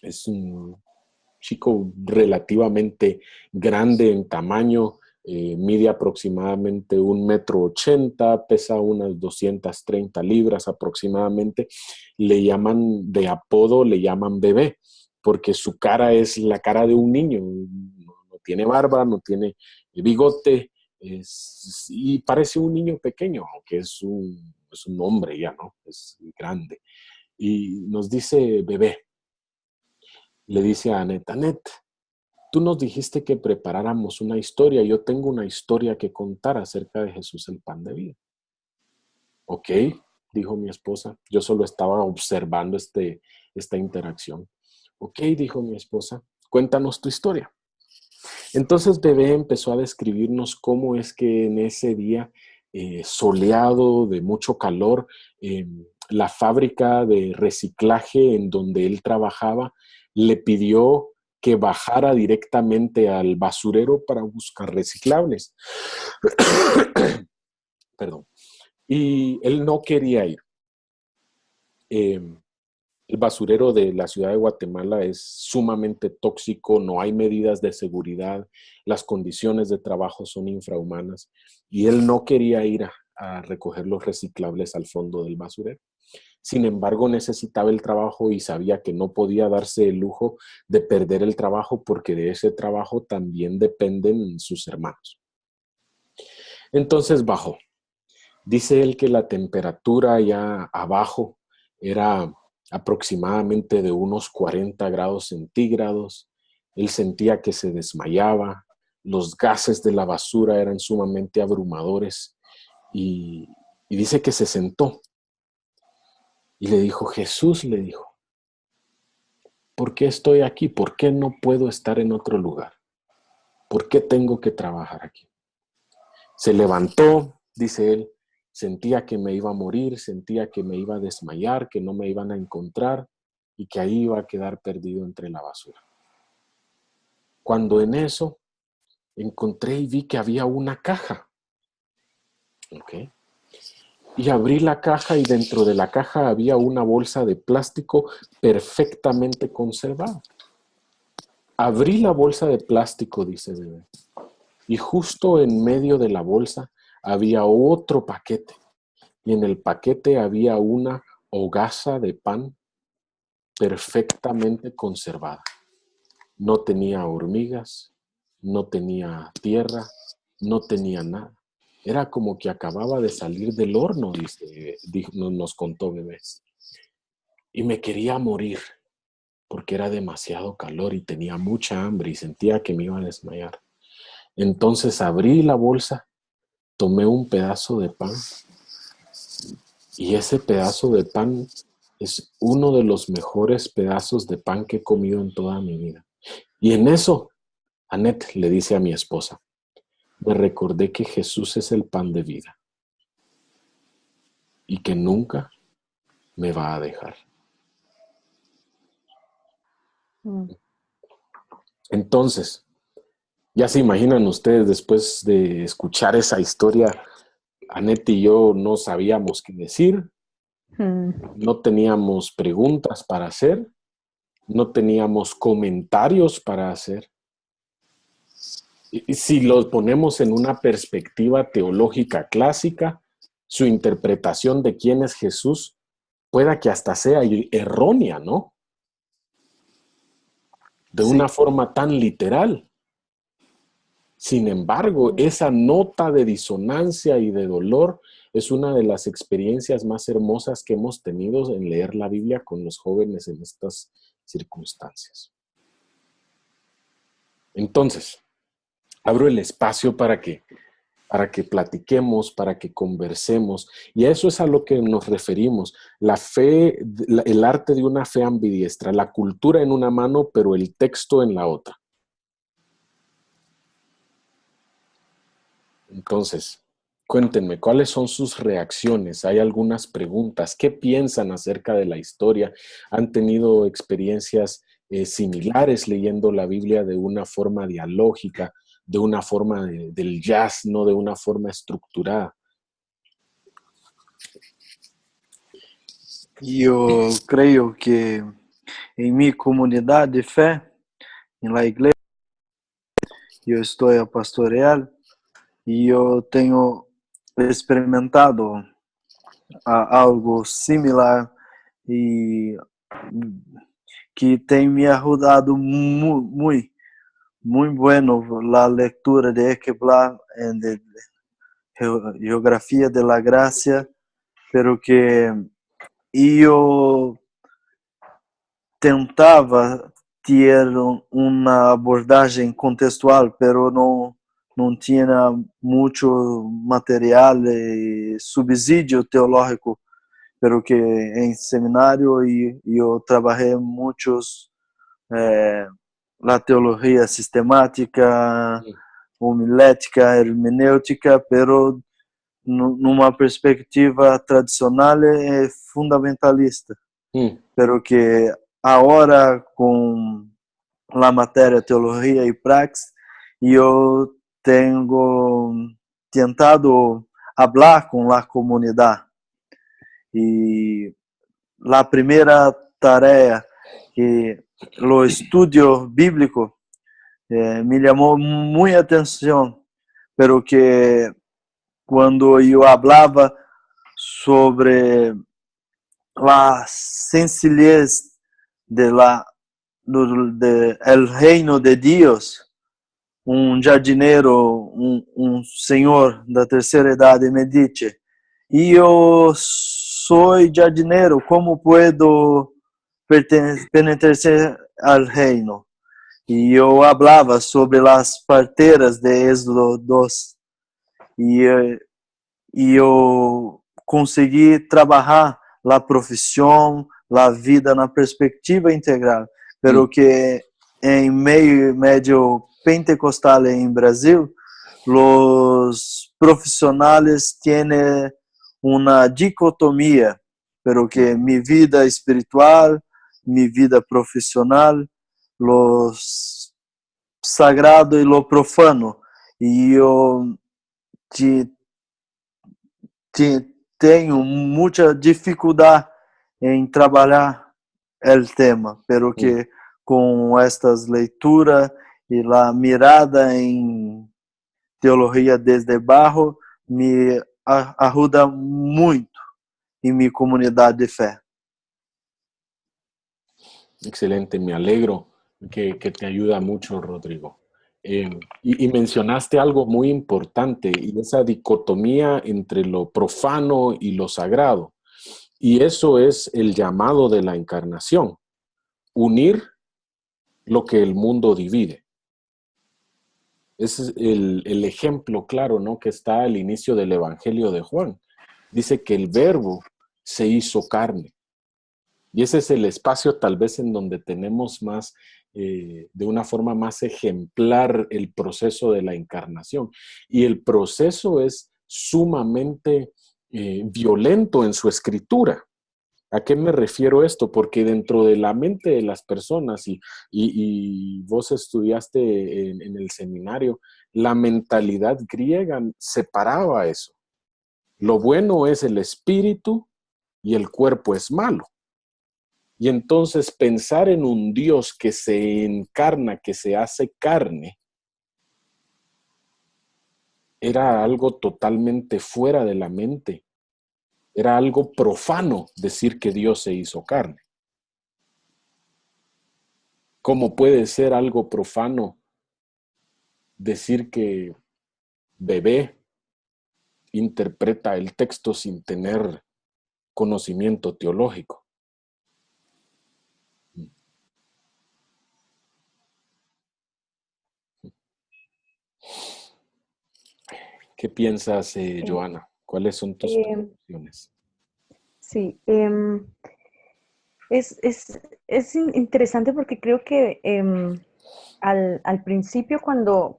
es un chico relativamente grande en tamaño, mide aproximadamente 1,80 m, pesa unas 230 libras aproximadamente. Le llaman de apodo, le llaman bebé, porque su cara es la cara de un niño. No tiene barba, no tiene bigote, y parece un niño pequeño, aunque es un hombre ya, ¿no? Es grande. Y nos dice bebé. Le dice a Annette, Annette, tú nos dijiste que preparáramos una historia. Yo tengo una historia que contar acerca de Jesús, el pan de vida. Ok, dijo mi esposa. Yo solo estaba observando esta interacción. Ok, dijo mi esposa, cuéntanos tu historia. Entonces bebé empezó a describirnos cómo es que en ese día soleado, de mucho calor, la fábrica de reciclaje en donde él trabajaba le pidió que bajara directamente al basurero para buscar reciclables. Perdón. Y él no quería ir. El basurero de la ciudad de Guatemala es sumamente tóxico, no hay medidas de seguridad, las condiciones de trabajo son infrahumanas y él no quería ir a recoger los reciclables al fondo del basurero. Sin embargo, necesitaba el trabajo y sabía que no podía darse el lujo de perder el trabajo porque de ese trabajo también dependen sus hermanos. Entonces bajó. Dice él que la temperatura ya abajo era aproximadamente de unos 40 grados centígrados. Él sentía que se desmayaba. Los gases de la basura eran sumamente abrumadores. Y dice que se sentó. Y le dijo, Jesús, le dijo, ¿por qué estoy aquí? ¿Por qué no puedo estar en otro lugar? ¿Por qué tengo que trabajar aquí? Se levantó, dice él, sentía que me iba a morir, sentía que me iba a desmayar, que no me iban a encontrar y que ahí iba a quedar perdido entre la basura. Cuando en eso encontré y vi que había una caja. ¿Okay? Y abrí la caja y dentro de la caja había una bolsa de plástico perfectamente conservada. Abrí la bolsa de plástico, dice bebé, y justo en medio de la bolsa había otro paquete. Y en el paquete había una hogaza de pan perfectamente conservada. No tenía hormigas, no tenía tierra, no tenía nada. Era como que acababa de salir del horno, nos contó bebé. Y me quería morir. porque era demasiado calor y tenía mucha hambre y sentía que me iba a desmayar. Entonces abrí la bolsa, tomé un pedazo de pan y ese pedazo de pan es uno de los mejores pedazos de pan que he comido en toda mi vida. Y en eso, Annette le dice a mi esposa, me recordé que Jesús es el pan de vida y que nunca me va a dejar. Entonces, ya se imaginan ustedes, después de escuchar esa historia, Annette y yo no sabíamos qué decir, no teníamos preguntas para hacer, no teníamos comentarios para hacer. Y si lo ponemos en una perspectiva teológica clásica, su interpretación de quién es Jesús pueda que hasta sea errónea, ¿no? De una forma tan literal. Sin embargo, esa nota de disonancia y de dolor es una de las experiencias más hermosas que hemos tenido en leer la Biblia con los jóvenes en estas circunstancias. Entonces, abro el espacio para que platiquemos, para que conversemos, y a eso es a lo que nos referimos. La fe, el arte de una fe ambidiestra, la cultura en una mano, pero el texto en la otra. Entonces, cuéntenme, ¿cuáles son sus reacciones? ¿Hay algunas preguntas? ¿Qué piensan acerca de la historia? ¿Han tenido experiencias similares leyendo la Biblia de una forma dialógica, de una forma del jazz, no de una forma estructurada? Eu creio que em minha comunidade de fé, na igreja, eu estou a pastorear e eu tenho experimentado algo similar e que tem me ajudado muito bueno a leitura de Equeblar en de Geografia de la Gracia, pero que eu tentava ter uma abordagem contextual, pero não tinha muito material e subsídio teológico, pero que em seminário eu trabalhei muitos la teologia sistemática, homilética, hermenêutica, pero numa perspectiva tradicional e fundamentalista. Pero que agora com a matéria teologia e praxis, eu tenho tentado falar com a comunidade. E a primeira tarefa que o estudo bíblico me chamou muita atenção, pero que quando eu falava sobre a sencillez del reino de Deus, jardineiro, senhor da terceira idade me disse, eu sou jardineiro, como puedo pertencer ao reino? E eu falava sobre as parteiras de Êxodo 2 e eu consegui trabalhar a profissão, a vida na perspectiva integral, pero que em meio pentecostal em Brasil, os profissionais têm uma dicotomia, pero que minha vida espiritual, minha vida profissional, lo sagrado e lo profano, e eu tenho muita dificuldade em trabalhar o tema, pero que com estas leituras e a mirada em teologia desde baixo me ajuda muito em minha comunidade de fé. Excelente, me alegro que te ayuda mucho, Rodrigo. Y mencionaste algo muy importante, y esa dicotomía entre lo profano y lo sagrado. Y eso es el llamado de la encarnación. unir lo que el mundo divide. Ese es el ejemplo claro, ¿no?, que está al inicio del Evangelio de Juan. Dice que el Verbo se hizo carne. Y ese es el espacio tal vez en donde tenemos más, de una forma más ejemplar, el proceso de la encarnación. Y el proceso es sumamente violento en su escritura. ¿A qué me refiero esto? Porque dentro de la mente de las personas, y vos estudiaste en el seminario, la mentalidad griega separaba eso. Lo bueno es el espíritu y el cuerpo es malo. Y entonces pensar en un Dios que se encarna, que se hace carne, era algo totalmente fuera de la mente. Era algo profano decir que Dios se hizo carne. ¿Cómo puede ser algo profano decir que bebé interpreta el texto sin tener conocimiento teológico? ¿Qué piensas, Joana? ¿Cuáles son tus percepciones? Sí, es interesante porque creo que al principio cuando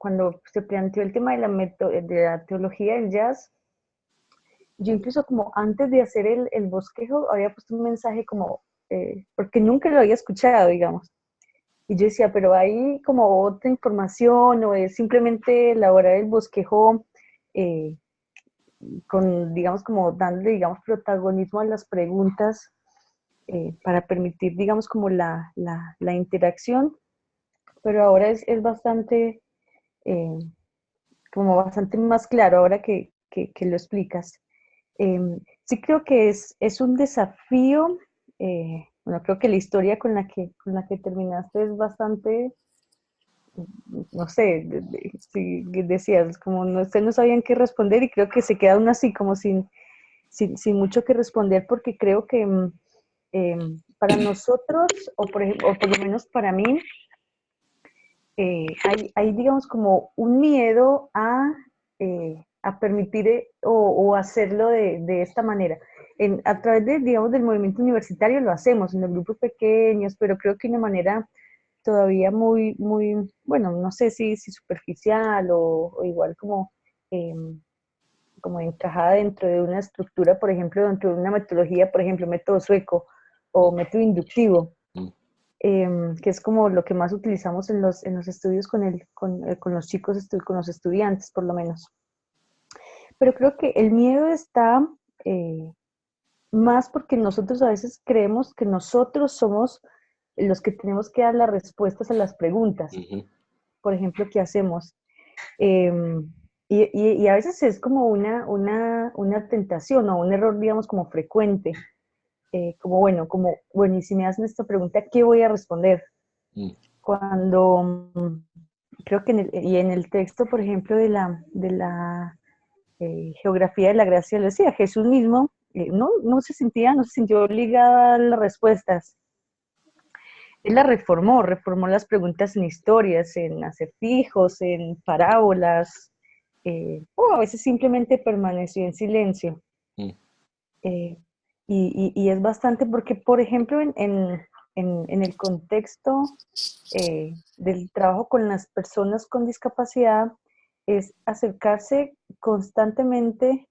se planteó el tema de la teología del jazz, yo incluso como antes de hacer el bosquejo había puesto un mensaje como, porque nunca lo había escuchado, digamos. Y yo decía, pero hay como otra información o es simplemente elaborar el bosquejo con, digamos, como dándole, digamos, protagonismo a las preguntas para permitir, digamos, como la interacción, pero ahora es bastante, eh, como bastante más claro ahora que lo explicas. Sí creo que es un desafío, bueno, creo que la historia con la que terminaste es bastante, no sé, si decías, como no, ustedes no sabían qué responder y creo que se queda uno así, como sin mucho que responder, porque creo que para nosotros, o por lo menos para mí, hay, digamos, como un miedo a permitir o hacerlo de esta manera. A través de, digamos, del movimiento universitario lo hacemos en los grupos pequeños, pero creo que de una manera todavía muy, muy, bueno, no sé si superficial o igual como encajada dentro de una estructura, por ejemplo, dentro de una metodología, por ejemplo, método sueco o método inductivo, que es como lo que más utilizamos en los estudios con los chicos, con los estudiantes, por lo menos. Pero creo que el miedo está más porque nosotros a veces creemos que nosotros somos los que tenemos que dar las respuestas a las preguntas. Por ejemplo, ¿qué hacemos? Y a veces es como una tentación o un error, digamos, como frecuente. Bueno, y si me hacen esta pregunta, ¿qué voy a responder? Cuando creo que en el texto, por ejemplo, de la geografía de la gracia, lo decía, Jesús mismo no se sintió obligado a las respuestas. Él reformó las preguntas en historias, en acertijos, en parábolas, o a veces simplemente permaneció en silencio. Eh, y es bastante porque, por ejemplo, en el contexto del trabajo con las personas con discapacidad, es acercarse constantemente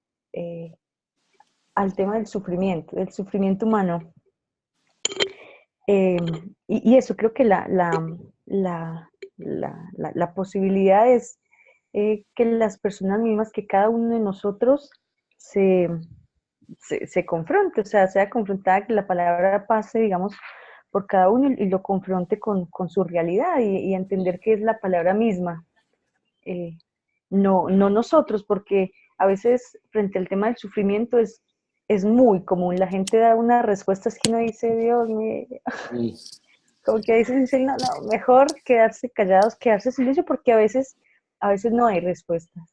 al tema del sufrimiento humano. Y eso, creo que la posibilidad es que las personas mismas, que cada uno de nosotros se confronte, o sea confrontada, que la palabra pase, digamos, por cada uno y lo confronte con su realidad y entender que es la palabra misma, no nosotros, porque a veces frente al tema del sufrimiento es muy común, la gente da unas respuestas que uno dice, Dios mío, como que a veces dicen, no, mejor quedarse callados, quedarse en silencio, porque a veces no hay respuestas.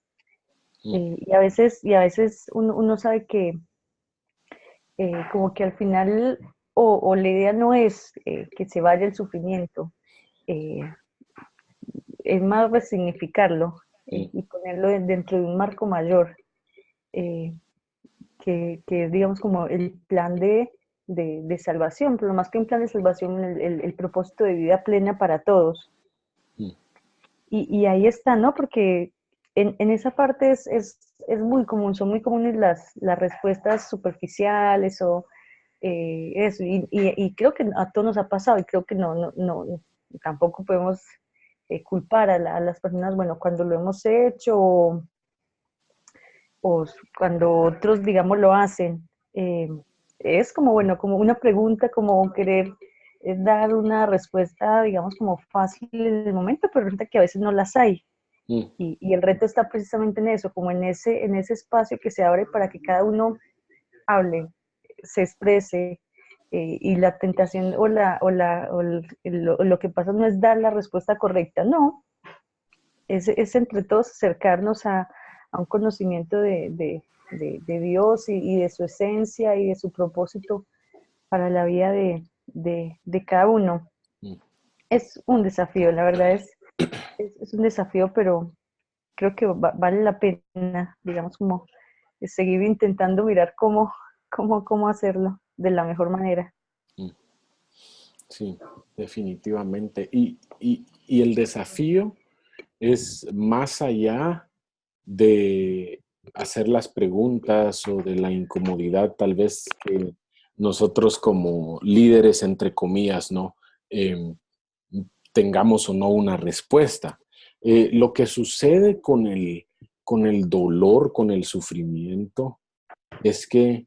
Y a veces uno sabe que como que al final o la idea no es que se vaya el sufrimiento, eh, es más resignificarlo Mm, y ponerlo dentro de un marco mayor, eh, que es, digamos, como el plan de salvación, pero más que un plan de salvación, el propósito de vida plena para todos. mm, Y ahí está, ¿no? Porque en esa parte es muy común, son muy comunes las respuestas superficiales o eso, y creo que a todos nos ha pasado y creo que no tampoco podemos culpar a las personas, bueno, cuando lo hemos hecho o cuando otros, digamos, lo hacen. Es como, bueno, como una pregunta, como querer dar una respuesta, digamos, como fácil en el momento, pero resulta que a veces no las hay. mm. Y el reto está precisamente en eso, como en ese espacio que se abre para que cada uno hable, se exprese, y la tentación lo que pasa no es dar la respuesta correcta, no, es entre todos acercarnos a un conocimiento de Dios y de su esencia y de su propósito para la vida de cada uno. Mm. Es un desafío, la verdad es un desafío, pero creo que vale la pena, digamos, como seguir intentando mirar cómo hacerlo de la mejor manera. Mm. Sí, definitivamente. Y el desafío es más allá de hacer las preguntas o de la incomodidad tal vez que nosotros como líderes, entre comillas, ¿no? Em, tengamos o no una respuesta. Lo que sucede con el dolor, con el sufrimiento, es que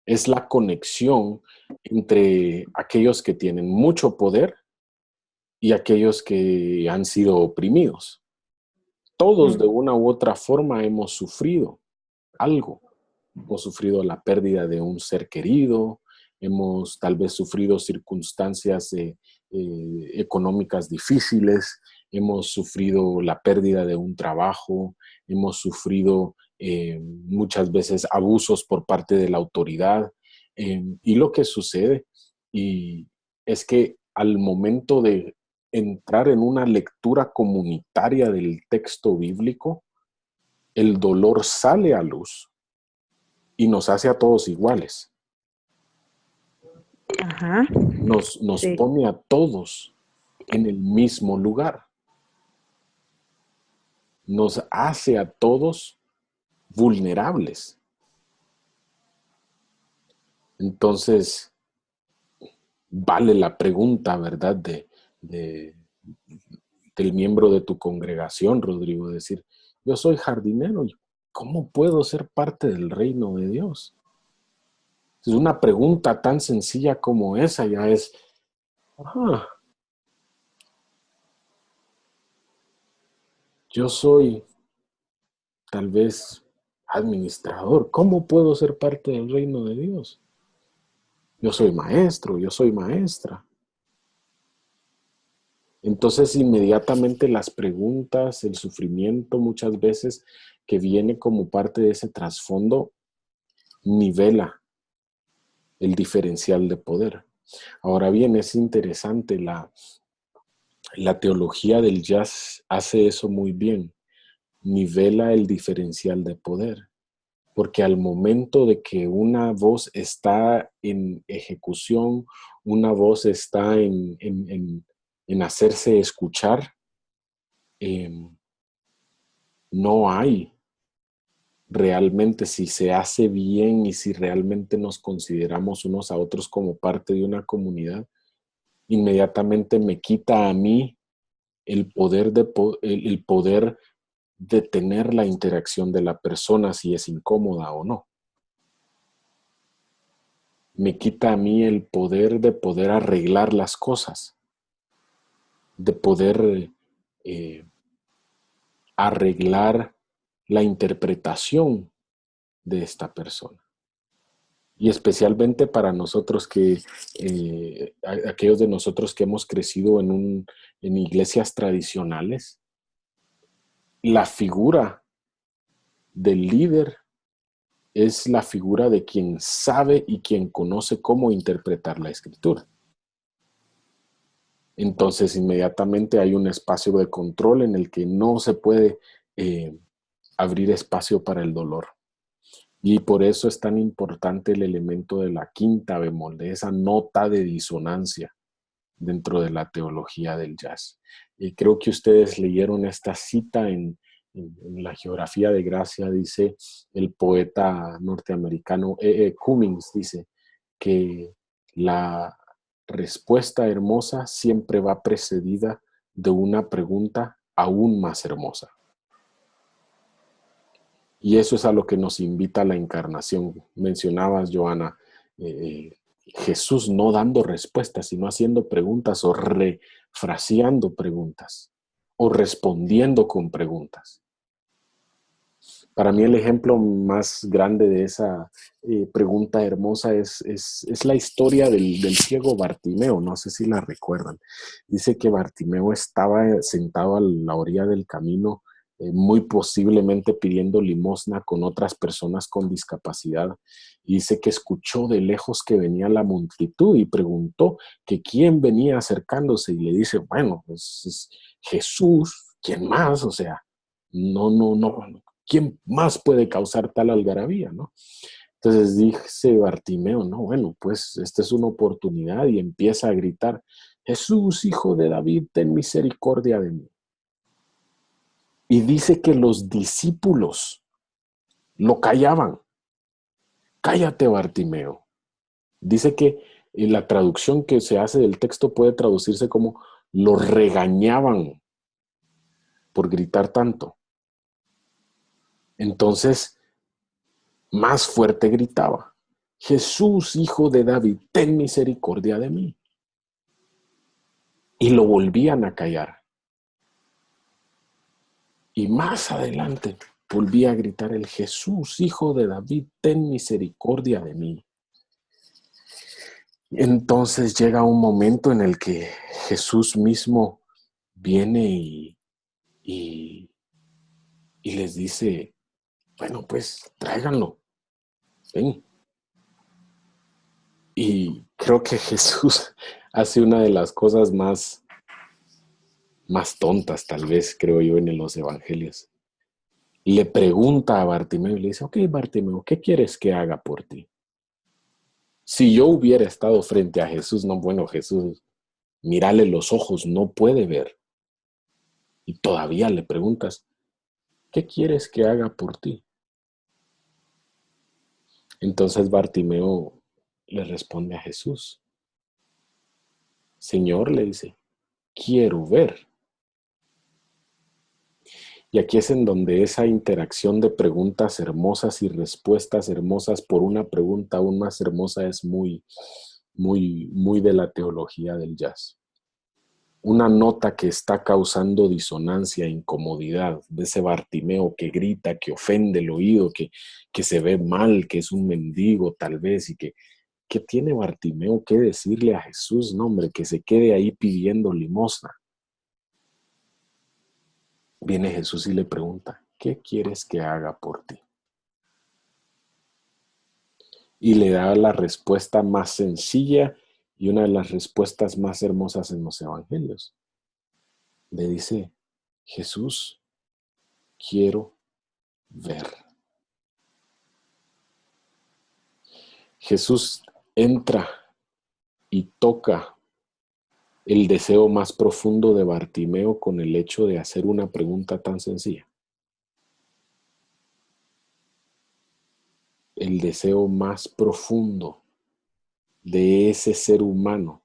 es la conexión entre aquellos que tienen mucho poder y aquellos que han sido oprimidos. Todos de Mm. una u otra forma hemos sufrido algo. Hemos sufrido la pérdida de un ser querido, hemos tal vez sufrido circunstancias económicas difíciles, hemos sufrido la pérdida de un trabajo, hemos sufrido muchas veces abusos por parte de la autoridad. Y lo que sucede es que al momento de entrar en una lectura comunitaria del texto bíblico, el dolor sale a luz y nos hace a todos iguales. Ajá, Nos sí. pone a todos en el mismo lugar. Nos hace a todos vulnerables. Entonces, vale la pregunta, ¿verdad? Del miembro de tu congregación, Rodrigo, decir, yo soy jardinero, ¿cómo puedo ser parte del reino de Dios? Es una pregunta tan sencilla como esa, ya es, ah, yo soy tal vez administrador, ¿cómo puedo ser parte del reino de Dios? Yo soy maestro, yo soy maestra. Entonces, inmediatamente las preguntas, el sufrimiento muchas veces que viene como parte de ese trasfondo, nivela el diferencial de poder. Ahora bien, es interesante, la teología del jazz hace eso muy bien, nivela el diferencial de poder, porque al momento de que una voz está en ejecución, una voz está en hacerse escuchar, eh, no hay realmente, si se hace bien y si realmente nos consideramos unos a otros como parte de una comunidad, inmediatamente me quita a mí el poder de tener la interacción de la persona si es incómoda o no. Me quita a mí el poder de poder arreglar las cosas, de poder eh, arreglar la interpretación de esta persona. Y especialmente para nosotros aquellos de nosotros que hemos crecido en iglesias tradicionales, la figura del líder es la figura de quien sabe y quien conoce cómo interpretar la escritura. Entonces, inmediatamente hay un espacio de control en el que no se puede abrir espacio para el dolor. Y por eso es tan importante el elemento de la quinta bemol, de esa nota de disonancia dentro de la teología del jazz. Y creo que ustedes leyeron esta cita en la Geografía de Gracia. Dice el poeta norteamericano Cummings, dice que la respuesta hermosa siempre va precedida de una pregunta aún más hermosa. Y eso es a lo que nos invita la encarnación. Mencionabas, Joana, Jesús no dando respuestas, sino haciendo preguntas o refraseando preguntas o respondiendo con preguntas. Para mí el ejemplo más grande de esa pregunta hermosa es la historia del ciego Bartimeo. No sé si la recuerdan. Dice que Bartimeo estaba sentado a la orilla del camino, muy posiblemente pidiendo limosna con otras personas con discapacidad. Y dice que escuchó de lejos que venía la multitud y preguntó que quién venía acercándose, y le dice, bueno, pues es Jesús, ¿quién más? O sea, no. ¿Quién más puede causar tal algarabía, no? Entonces dice Bartimeo, no, bueno, pues esta es una oportunidad, y empieza a gritar, Jesús, hijo de David, ten misericordia de mí. Y dice que los discípulos lo callaban. Cállate, Bartimeo. Dice que en la traducción que se hace del texto puede traducirse como lo regañaban por gritar tanto. Entonces, más fuerte gritaba, Jesús, hijo de David, ten misericordia de mí. Y lo volvían a callar. Y más adelante volvía a gritar el Jesús, hijo de David, ten misericordia de mí. Entonces llega un momento en el que Jesús mismo viene y les dice, bueno, pues tráiganlo, ven. Y creo que Jesús hace una de las cosas más tontas, tal vez, creo yo, en los evangelios. Le pregunta a Bartimeo y le dice, ok, Bartimeo, ¿qué quieres que haga por ti? Si yo hubiera estado frente a Jesús, no, bueno, Jesús, mírale los ojos, no puede ver. Y todavía le preguntas, ¿qué quieres que haga por ti? Entonces Bartimeo le responde a Jesús, Señor, le dice, quiero ver. Y aquí es en donde esa interacción de preguntas hermosas y respuestas hermosas por una pregunta aún más hermosa es muy de la teología del jazz. Una nota que está causando disonancia, incomodidad, de ese Bartimeo que grita, que ofende el oído, que se ve mal, que es un mendigo tal vez, y ¿qué tiene Bartimeo que decirle a Jesús? No, hombre, que se quede ahí pidiendo limosna. Viene Jesús y le pregunta, ¿qué quieres que haga por ti? Y le da la respuesta más sencilla y una de las respuestas más hermosas en los evangelios. Le dice, Jesús, quiero ver. Jesús entra y toca el deseo más profundo de Bartimeo con el hecho de hacer una pregunta tan sencilla. El deseo más profundo de ese ser humano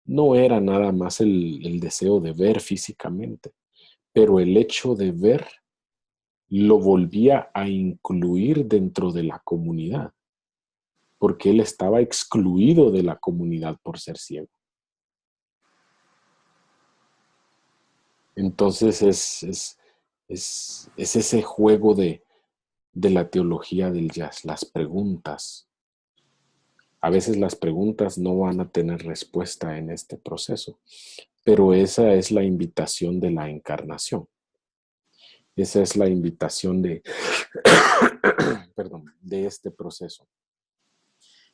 no era nada más el deseo de ver físicamente, pero el hecho de ver lo volvía a incluir dentro de la comunidad, porque él estaba excluido de la comunidad por ser ciego. Entonces es ese juego de la teología del jazz, las preguntas. A veces las preguntas no van a tener respuesta en este proceso, pero esa es la invitación de la encarnación. Esa es la invitación de, perdón, de este proceso.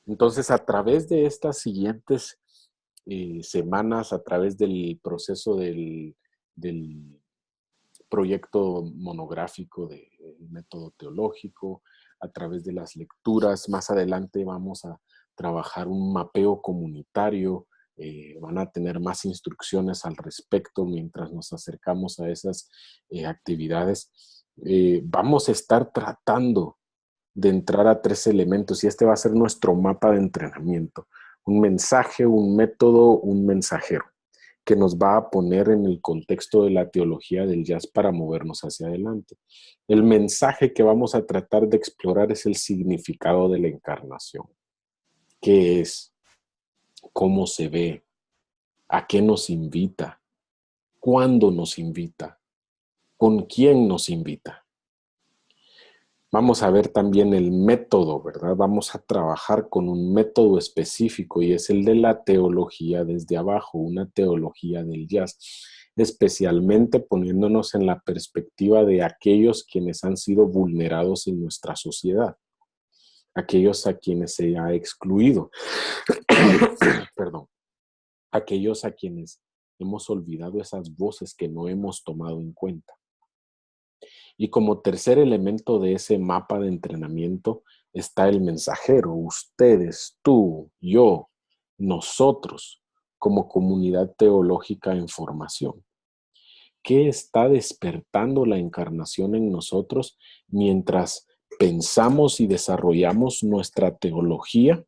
Entonces, a través de estas siguientes semanas, a través del proceso del proyecto monográfico del método teológico, a través de las lecturas, más adelante vamos a trabajar un mapeo comunitario, van a tener más instrucciones al respecto mientras nos acercamos a esas actividades. Vamos a estar tratando de entrar a 3 elementos y este va a ser nuestro mapa de entrenamiento. Un mensaje, un método, un mensajero, que nos va a poner en el contexto de la teología del jazz para movernos hacia adelante. El mensaje que vamos a tratar de explorar es el significado de la encarnación. ¿Qué es? ¿Cómo se ve? ¿A qué nos invita? ¿Cuándo nos invita? ¿Con quién nos invita? Vamos a ver también el método, ¿verdad? Vamos a trabajar con un método específico y es el de la teología desde abajo, una teología del jazz, especialmente poniéndonos en la perspectiva de aquellos quienes han sido vulnerados en nuestra sociedad, aquellos a quienes se ha excluido, perdón, aquellos a quienes hemos olvidado esas voces que no hemos tomado en cuenta. Y como tercer elemento de ese mapa de entrenamiento está el mensajero, ustedes, tú, yo, nosotros, como comunidad teológica en formación. ¿Qué está despertando la encarnación en nosotros mientras pensamos y desarrollamos nuestra teología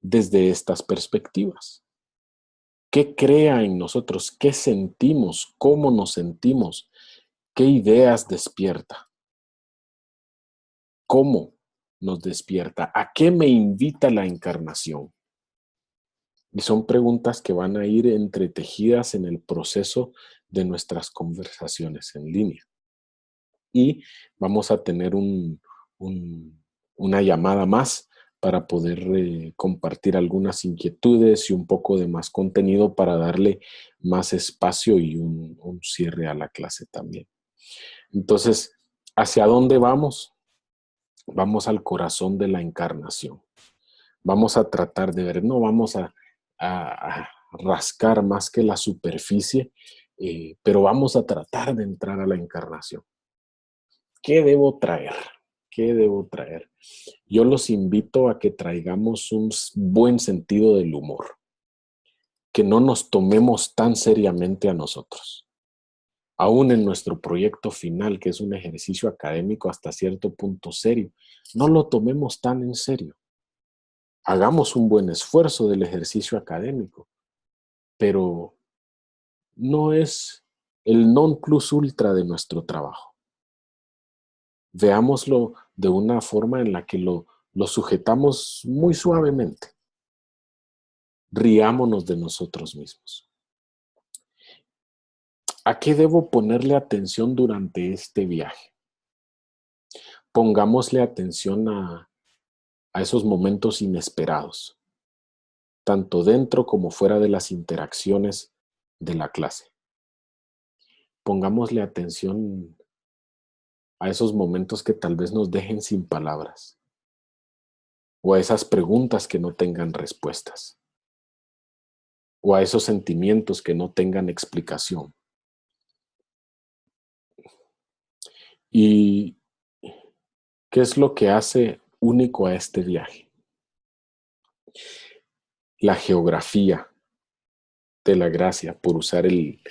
desde estas perspectivas? ¿Qué crea en nosotros? ¿Qué sentimos? ¿Cómo nos sentimos? ¿Qué ideas despierta? ¿Cómo nos despierta? ¿A qué me invita la encarnación? Y son preguntas que van a ir entretejidas en el proceso de nuestras conversaciones en línea. Y vamos a tener una llamada más para poder compartir algunas inquietudes y un poco de más contenido para darle más espacio y un cierre a la clase también. Entonces, ¿hacia dónde vamos? Vamos al corazón de la encarnación. Vamos a tratar de ver, no vamos a rascar más que la superficie, pero vamos a tratar de entrar a la encarnación. ¿Qué debo traer? ¿Qué debo traer? Yo los invito a que traigamos un buen sentido del humor, que no nos tomemos tan seriamente a nosotros. Aún en nuestro proyecto final, que es un ejercicio académico hasta cierto punto serio, no lo tomemos tan en serio. Hagamos un buen esfuerzo del ejercicio académico, pero no es el non plus ultra de nuestro trabajo. Veámoslo de una forma en la que lo sujetamos muy suavemente. Riámonos de nosotros mismos. ¿A qué debo ponerle atención durante este viaje? Pongámosle atención a esos momentos inesperados, tanto dentro como fuera de las interacciones de la clase. Pongámosle atención a esos momentos que tal vez nos dejen sin palabras, o a esas preguntas que no tengan respuestas, o a esos sentimientos que no tengan explicación. ¿Y qué es lo que hace único a este viaje? La geografía de la gracia, por usar el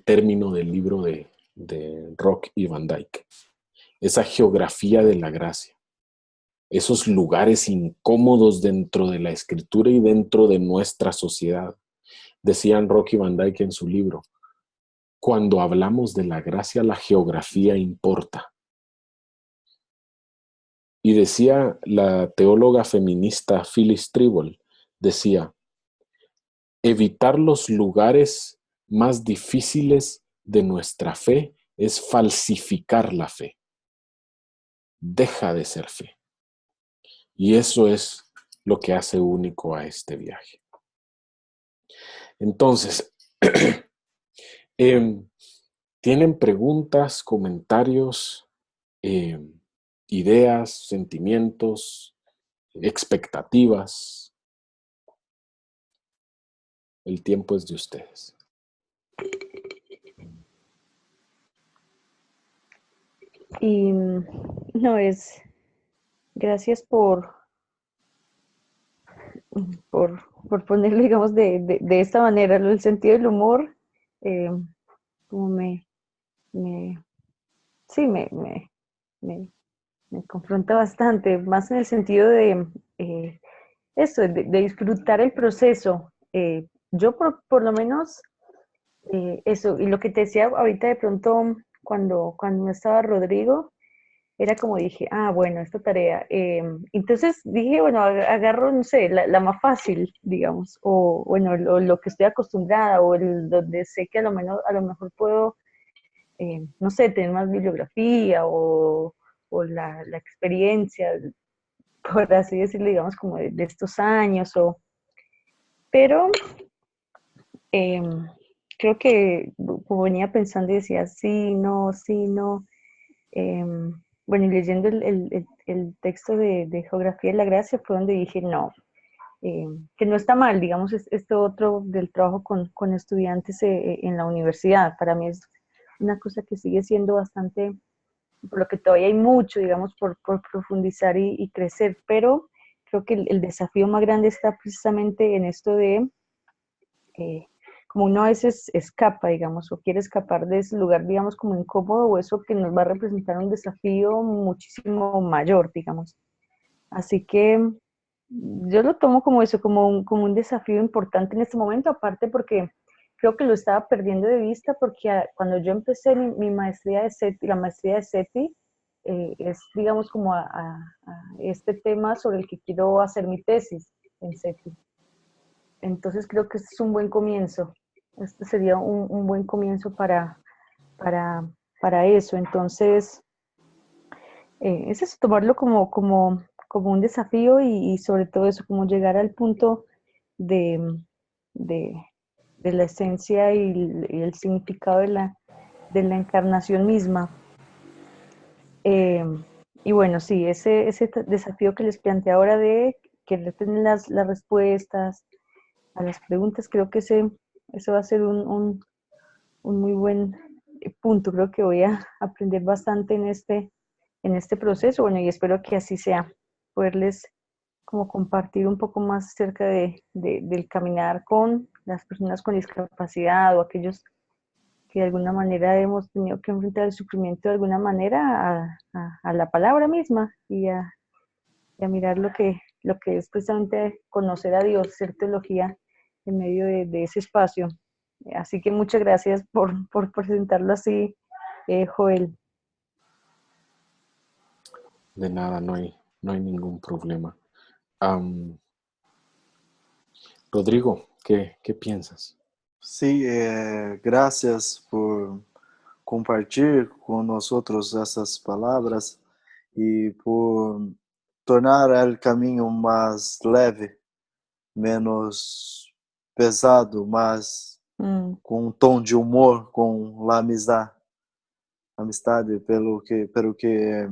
término del libro de Rock y Van Dyke. Esa geografía de la gracia. Esos lugares incómodos dentro de la escritura y dentro de nuestra sociedad. Decían Rock y Van Dyke en su libro, cuando hablamos de la gracia, la geografía importa. Y decía la teóloga feminista Phyllis Tribble, decía, evitar los lugares más difíciles de nuestra fe es falsificar la fe. Deja de ser fe. Y eso es lo que hace único a este viaje. Entonces, ¿Tienen preguntas, comentarios, ideas, sentimientos, expectativas? El tiempo es de ustedes. Y no es, gracias por ponerlo, digamos, de esta manera, el sentido del humor, eh, como me sí, me, me confronta bastante, más en el sentido de eso, de disfrutar el proceso. Yo por lo menos, eso, y lo que te decía ahorita de pronto, cuando no estaba Rodrigo, era como dije, ah, bueno, esta tarea. Entonces dije, bueno, agarro, no sé, la más fácil, digamos, o bueno, lo que estoy acostumbrada, o donde sé que a lo mejor puedo, no sé, tener más bibliografía o la experiencia, por así decirlo, digamos, como de estos años, pero eh, creo que como venía pensando y decía, sí, no, sí, no. Eh, bueno, y leyendo el texto de Geografía de la Gracia fue donde dije, no, que no está mal, digamos, esto otro del trabajo con estudiantes en la universidad. Para mí es una cosa que sigue siendo bastante, por lo que todavía hay mucho, digamos, por profundizar y crecer, pero creo que el desafío más grande está precisamente en esto de, eh, como uno a veces escapa, digamos, o quiere escapar de ese lugar, digamos, como incómodo, o eso que nos va a representar un desafío muchísimo mayor, digamos. Así que yo lo tomo como eso, como un desafío importante en este momento, aparte porque creo que lo estaba perdiendo de vista, porque cuando yo empecé mi maestría de SETI, la maestría de SETI, es, digamos, como a este tema sobre el que quiero hacer mi tesis en SETI. Entonces creo que este es un buen comienzo. Este sería un buen comienzo para, para eso. Entonces, es eso, tomarlo como un desafío y sobre todo eso, como llegar al punto de, de, de la esencia y el significado de la encarnación misma. Eh, y bueno, sí, ese desafío que les planteé ahora de querer tener las respuestas a las preguntas, creo que ese va a ser un muy buen punto. Creo que voy a aprender bastante en este proceso. Bueno, y espero que así sea, poderles como compartir un poco más acerca del caminar con las personas con discapacidad o aquellos que de alguna manera hemos tenido que enfrentar el sufrimiento de alguna manera a la palabra misma y a mirar lo que es precisamente conocer a Dios, hacer teología en medio de ese espacio. Así que muchas gracias por presentarlo así, Joel. De nada, no hay ningún problema. Am, Rodrigo, ¿qué piensas? Sí, gracias por compartir con nosotros esas palabras y por tornar el camino más leve, menos pesado, más com um tom de humor, com a amistade, pelo que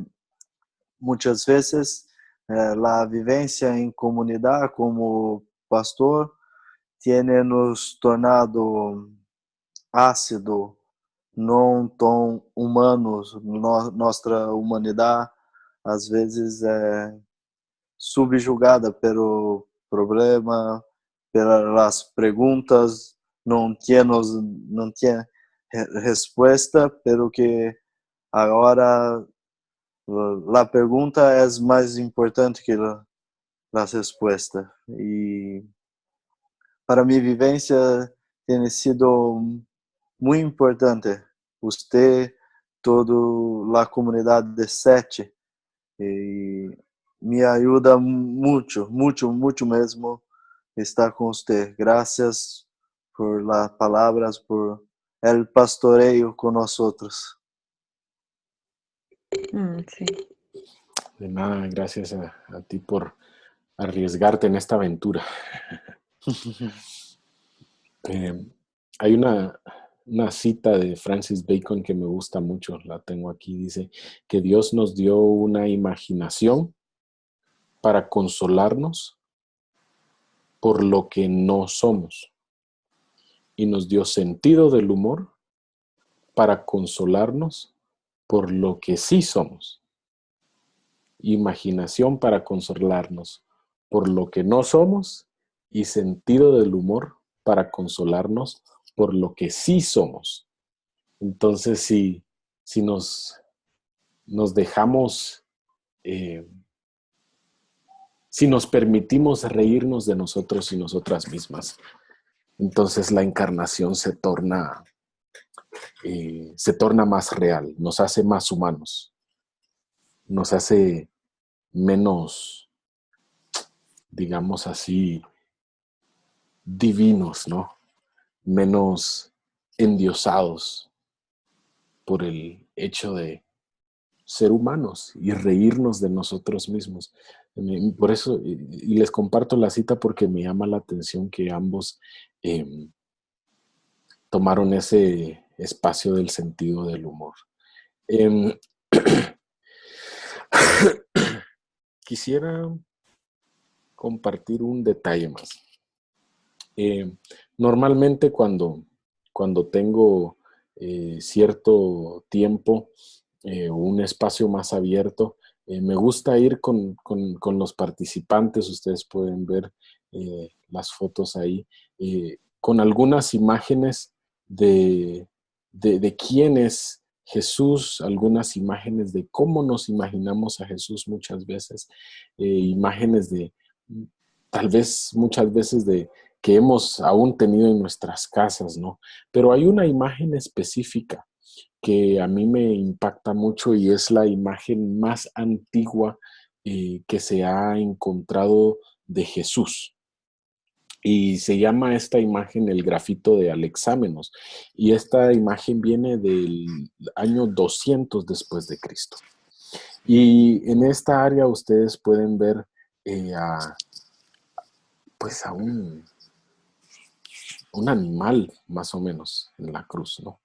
muitas vezes a vivência em comunidade como pastor tiene nos tornado ácido, não tão humanos, nossa humanidade às vezes é subjugada pelo problema, pelas perguntas, não tinha resposta, pelo que agora a pergunta é mais importante que a resposta. E para minha vivência tem sido muito importante você, toda a comunidade de Sete, e me ajuda muito, muito, muito mesmo estar com você. Graças por las palabras, por el pastoreio com nós outros. Sí. De nada, gracias a ti por arriesgarte en esta aventura. Eh, hay una cita de Francis Bacon que me gusta mucho, la tengo aquí, dice que Dios nos dio una imaginación para consolarnos por lo que no somos y nos dio sentido del humor para consolarnos por lo que sí somos. Imaginación para consolarnos por lo que no somos y sentido del humor para consolarnos por lo que sí somos. Entonces, si nos dejamos, eh, si nos permitimos reírnos de nosotros y nosotras mismas, entonces la encarnación se torna más real, nos hace más humanos, nos hace menos, digamos así, divinos, ¿no? Menos endiosados por el hecho de ser humanos y reírnos de nosotros mismos. Por eso, y les comparto la cita porque me llama la atención que ambos tomaron ese espacio del sentido del humor. Quisiera compartir un detalle más. Normalmente cuando tengo cierto tiempo, un espacio más abierto, me gusta ir con los participantes, ustedes pueden ver las fotos ahí, con algunas imágenes de quién es Jesús, algunas imágenes de cómo nos imaginamos a Jesús muchas veces, imágenes de, tal vez muchas veces de que hemos aún tenido en nuestras casas, ¿no? Pero hay una imagen específica que a mí me impacta mucho y es la imagen más antigua que se ha encontrado de Jesús. Y se llama esta imagen el grafito de Alexámenos. Y esta imagen viene del año 200 después de Cristo. Y en esta área ustedes pueden ver pues a un animal más o menos en la cruz, ¿no?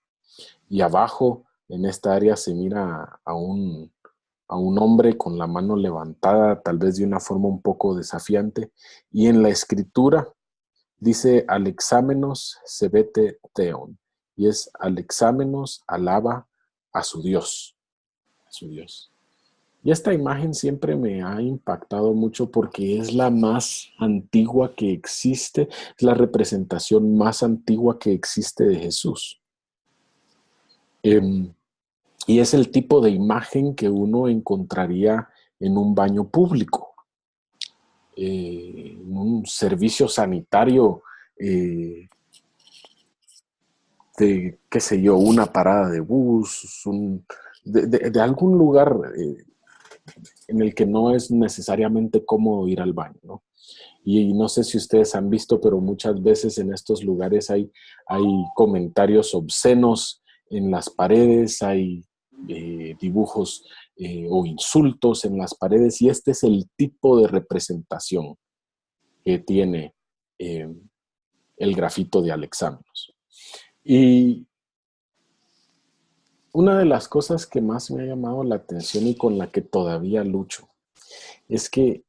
Y abajo en esta área se mira a un hombre con la mano levantada, tal vez de una forma un poco desafiante, y en la escritura dice Alexámenos sebete theon, y es Alexámenos alaba a su Dios, a su Dios. Y esta imagen siempre me ha impactado mucho porque es la más antigua que existe, es la representación más antigua que existe de Jesús. Y es el tipo de imagen que uno encontraría en un baño público, en un servicio sanitario, de, qué sé yo, una parada de bus, de algún lugar en el que no es necesariamente cómodo ir al baño, ¿no? Y no sé si ustedes han visto, pero muchas veces en estos lugares hay comentarios obscenos en las paredes, hay dibujos o insultos en las paredes, y este es el tipo de representación que tiene el grafito de Alexámenos. Y una de las cosas que más me ha llamado la atención y con la que todavía lucho es que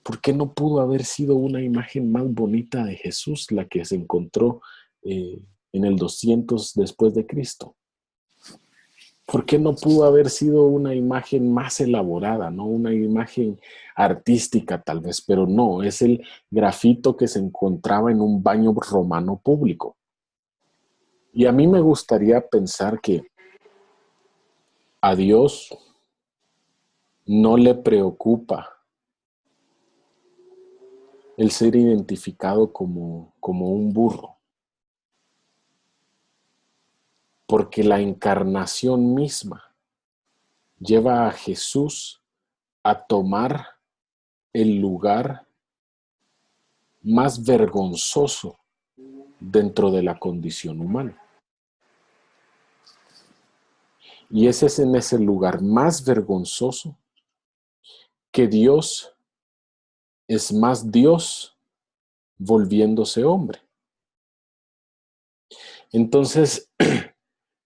¿por qué no pudo haber sido una imagen más bonita de Jesús la que se encontró en el 200 después de Cristo? ¿Por qué no pudo haber sido una imagen más elaborada, no una imagen artística tal vez? Pero no, es el grafito que se encontraba en un baño romano público. Y a mí me gustaría pensar que a Dios no le preocupa el ser identificado como un burro, porque la encarnación misma lleva a Jesús a tomar el lugar más vergonzoso dentro de la condición humana. Y ese es en ese lugar más vergonzoso que Dios es más Dios volviéndose hombre. Entonces,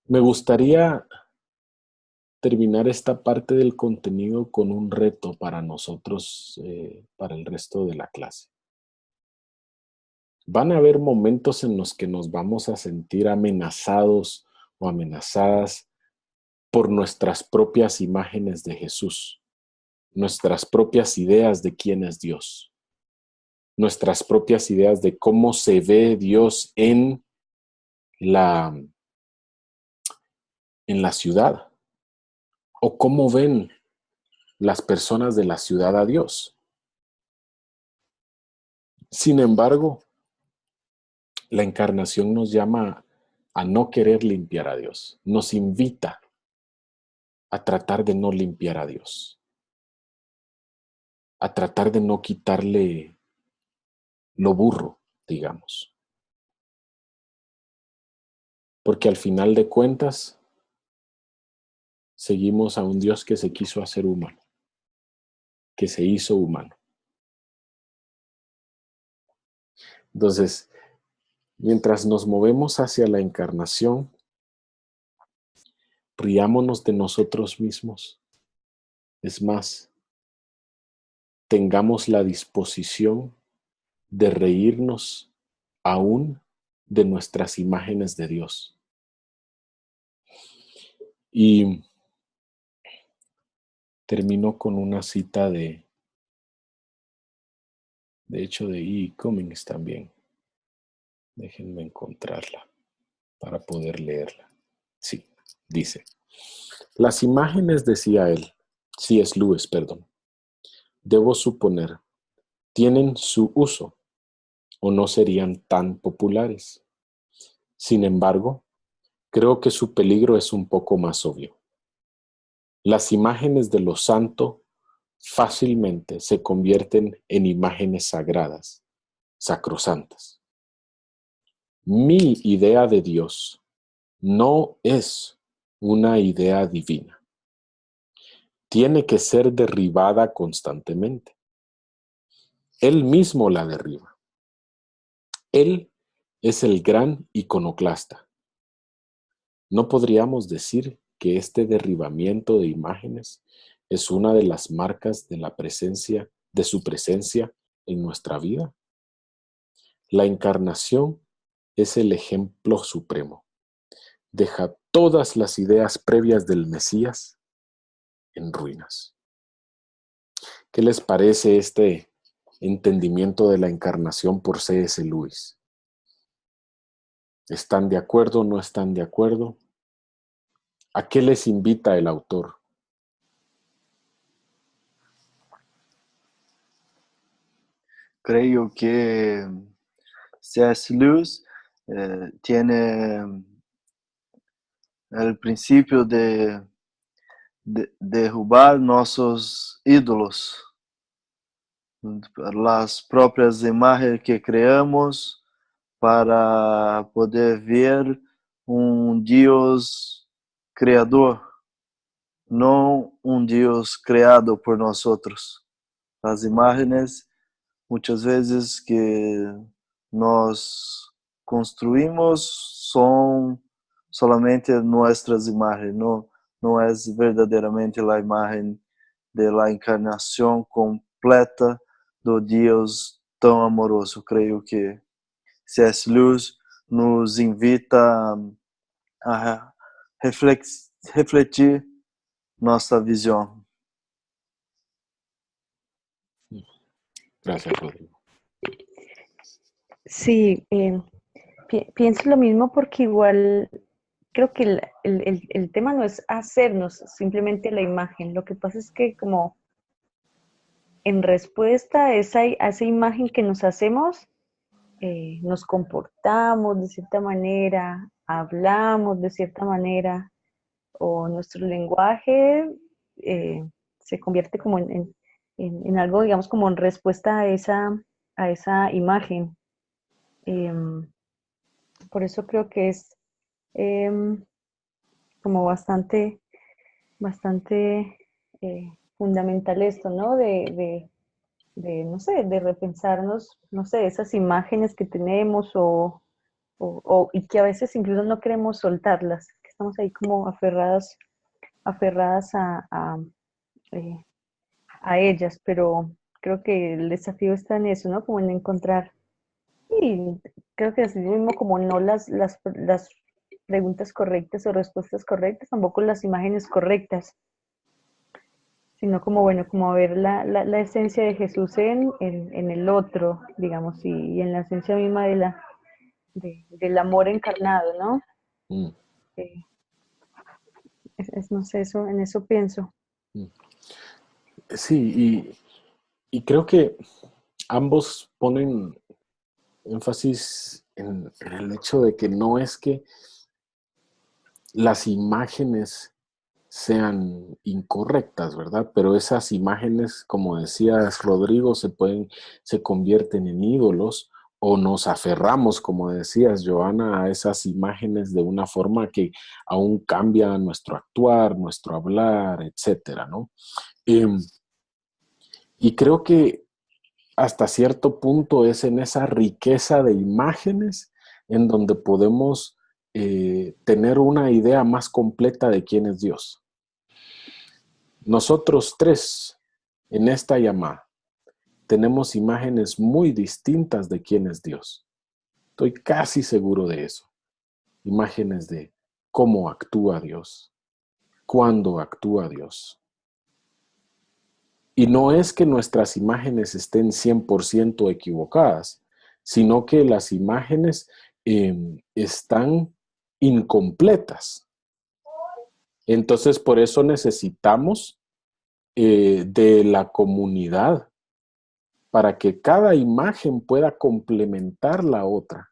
me gustaría terminar esta parte del contenido con un reto para nosotros, para el resto de la clase. Van a haber momentos en los que nos vamos a sentir amenazados o amenazadas por nuestras propias imágenes de Jesús, nuestras propias ideas de quién es Dios, nuestras propias ideas de cómo se ve Dios la, en la ciudad, o cómo ven las personas de la ciudad a Dios. Sin embargo, la encarnación nos llama a no querer limpiar a Dios, nos invita a tratar de no limpiar a Dios, a tratar de no quitarle lo burro, digamos. Porque al final de cuentas, seguimos a un Dios que se quiso hacer humano, que se hizo humano. Entonces, mientras nos movemos hacia la encarnación, riámonos de nosotros mismos. Es más, tengamos la disposición de reírnos aún de nuestras imágenes de Dios. Y termino con una cita de hecho, de E. Cummings también. Déjenme encontrarla para poder leerla. Sí, dice: las imágenes, decía él, C.S. Lewis, perdón, debo suponer, tienen su uso o no serían tan populares. Sin embargo, creo que su peligro es un poco más obvio. Las imágenes de lo santo fácilmente se convierten en imágenes sagradas, sacrosantas. Mi idea de Dios no es una idea divina. Tiene que ser derribada constantemente. Él mismo la derriba. Él es el gran iconoclasta. No podríamos decir que este derribamiento de imágenes es una de las marcas de la presencia, de su presencia en nuestra vida. La encarnación es el ejemplo supremo. Deja todas las ideas previas del Mesías en ruinas. ¿Qué les parece este entendimiento de la encarnación por C.S. Lewis? ¿Están de acuerdo o no están de acuerdo? ¿A qué les invita el autor? Creo que C.S. Lewis tiene el principio de derrubar nossos ídolos, as próprias imagens que criamos para poder ver Deus criador, não Deus criado por nós outros. As imagens, muitas vezes, que nós construímos são solamente nossas imagens, não é verdadeiramente a imagem da encarnação completa do Deus tão amoroso. Creio que C.S. Lewis nos invita a refletir nossa visão. Gracias, Rodrigo. Sí, pienso lo mismo porque igual creo que el tema no es hacernos simplemente la imagen. Lo que pasa es que como en respuesta a esa imagen que nos hacemos, nos comportamos de cierta manera, hablamos de cierta manera, o nuestro lenguaje se convierte como en algo, digamos, como en respuesta a esa imagen. Por eso creo que es como bastante fundamental esto, ¿no? No sé, de repensarnos, no sé, esas imágenes que tenemos o y que a veces incluso no queremos soltarlas, que estamos ahí como aferradas eh, a ellas, pero creo que el desafío está en eso, ¿no? Como en encontrar, y creo que así mismo como no las preguntas correctas o respuestas correctas, tampoco las imágenes correctas, sino como, bueno, como ver la esencia de Jesús en el otro, digamos, y en la esencia misma del amor encarnado, ¿no? Mm, Eh, no sé, en eso pienso. mm. Sí, y creo que ambos ponen énfasis en el hecho de que no es que las imágenes sean incorrectas, ¿verdad? Pero esas imágenes, como decías Rodrigo, se convierten en ídolos o nos aferramos, como decías, Joana, a esas imágenes de una forma que aún cambia nuestro actuar, nuestro hablar, etcétera, ¿no? Em, y creo que hasta cierto punto es en esa riqueza de imágenes en donde podemos tener una idea más completa de quién es Dios. Nosotros tres en esta llamada tenemos imágenes muy distintas de quién es Dios. Estoy casi seguro de eso. Imágenes de cómo actúa Dios, cuándo actúa Dios. Y no es que nuestras imágenes estén 100% equivocadas, sino que las imágenes están incompletas. Entonces, por eso necesitamos de la comunidad para que cada imagen pueda complementar la otra.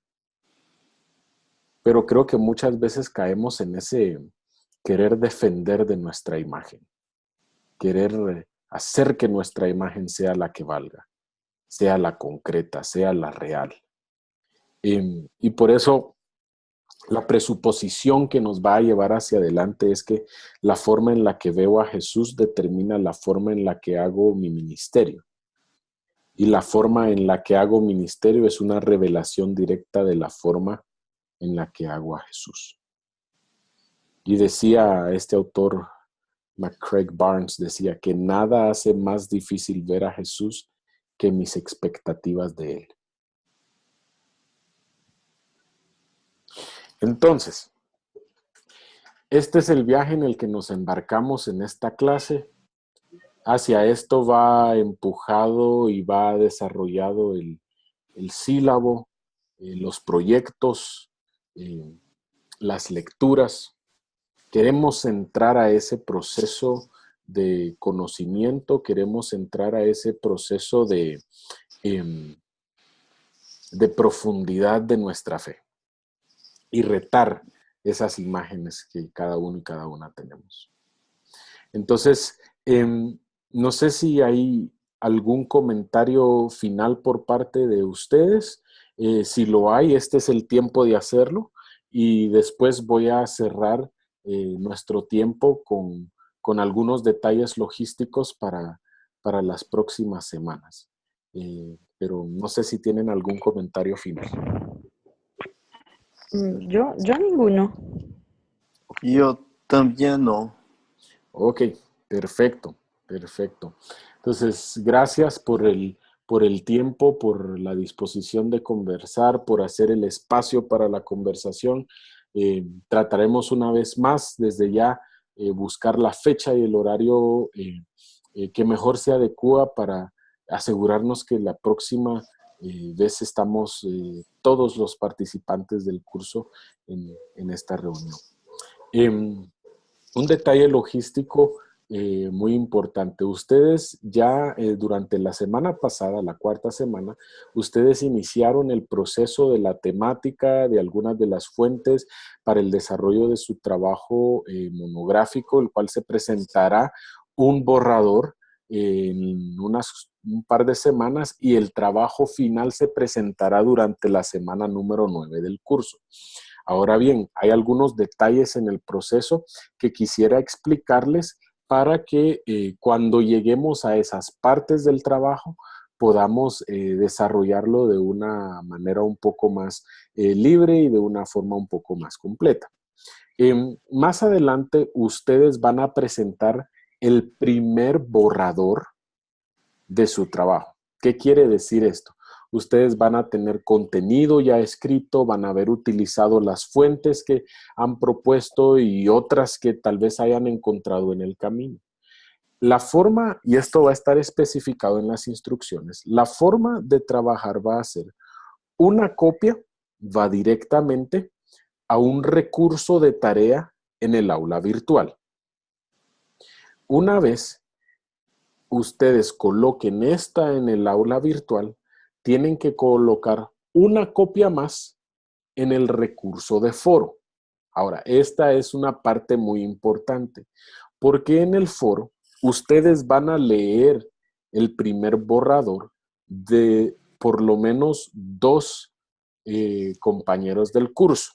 Pero creo que muchas veces caemos en ese querer defender de nuestra imagen, querer hacer que nuestra imagen sea la que valga, sea la concreta, sea la real. Y por eso la presuposición que nos va a llevar hacia adelante es que la forma en la que veo a Jesús determina la forma en la que hago mi ministerio. Y la forma en la que hago ministerio es una revelación directa de la forma en la que hago a Jesús. Y decía este autor, McCraig Barnes, decía que nada hace más difícil ver a Jesús que mis expectativas de él. Entonces, este es el viaje en el que nos embarcamos en esta clase. Hacia esto va empujado y va desarrollado el sílabo, los proyectos, las lecturas. Queremos entrar a ese proceso de conocimiento, queremos entrar a ese proceso de profundidad de nuestra fe y retar esas imágenes que cada uno y cada una tenemos. Entonces, no sé si hay algún comentario final por parte de ustedes. Si lo hay, este es el tiempo de hacerlo y después voy a cerrar nuestro tiempo con algunos detalles logísticos para las próximas semanas. Pero no sé si tienen algún comentario final. Yo ninguno. Yo también no. Ok, perfecto, perfecto. Entonces, gracias por el tiempo, por la disposición de conversar, por hacer el espacio para la conversación. Trataremos una vez más desde ya buscar la fecha y el horario que mejor se adecua para asegurarnos que la próxima vez estamos todos los participantes del curso en esta reunión. Un detalle logístico muy importante. Ustedes ya durante la semana pasada, la cuarta semana, ustedes iniciaron el proceso de la temática, de algunas de las fuentes para el desarrollo de su trabajo monográfico, el cual se presentará un borrador en un par de semanas y el trabajo final se presentará durante la semana número 9 del curso. Ahora bien, hay algunos detalles en el proceso que quisiera explicarles para que cuando lleguemos a esas partes del trabajo podamos desarrollarlo de una manera un poco más libre y de una forma un poco más completa. Más adelante ustedes van a presentar el primer borrador de su trabajo. ¿Qué quiere decir esto? Ustedes van a tener contenido ya escrito, van a haber utilizado las fuentes que han propuesto y otras que tal vez hayan encontrado en el camino. La forma, y esto va a estar especificado en las instrucciones, la forma de trabajar va a ser una copia, va directamente a un recurso de tarea en el aula virtual. Una vez ustedes coloquen esta en el aula virtual, tienen que colocar una copia más en el recurso de foro. Ahora, esta es una parte muy importante, porque en el foro ustedes van a leer el primer borrador de por lo menos 2 compañeros del curso.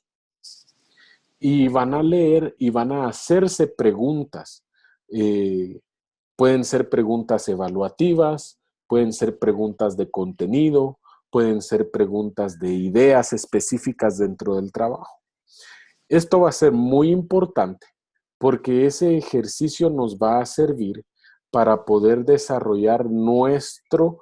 Y van a leer y van a hacerse preguntas. Pueden ser preguntas evaluativas, pueden ser preguntas de contenido, pueden ser preguntas de ideas específicas dentro del trabajo. Esto va a ser muy importante porque ese ejercicio nos va a servir para poder desarrollar nuestro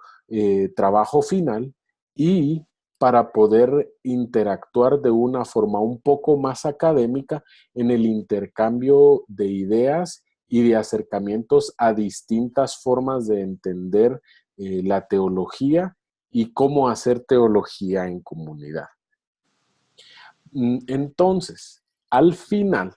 trabajo final y para poder interactuar de una forma un poco más académica en el intercambio de ideas y de acercamientos a distintas formas de entender la teología y cómo hacer teología en comunidad. Entonces, al final,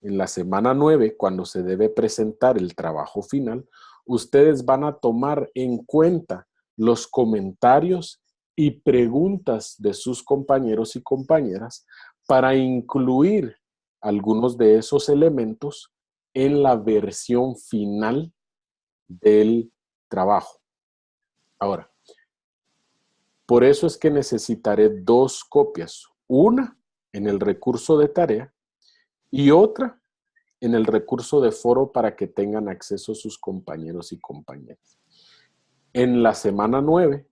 en la semana 9, cuando se debe presentar el trabajo final, ustedes van a tomar en cuenta los comentarios y preguntas de sus compañeros y compañeras para incluir algunos de esos elementos en la versión final del trabajo. Ahora, por eso es que necesitaré 2 copias, una en el recurso de tarea y otra en el recurso de foro para que tengan acceso sus compañeros y compañeras. En la semana 9,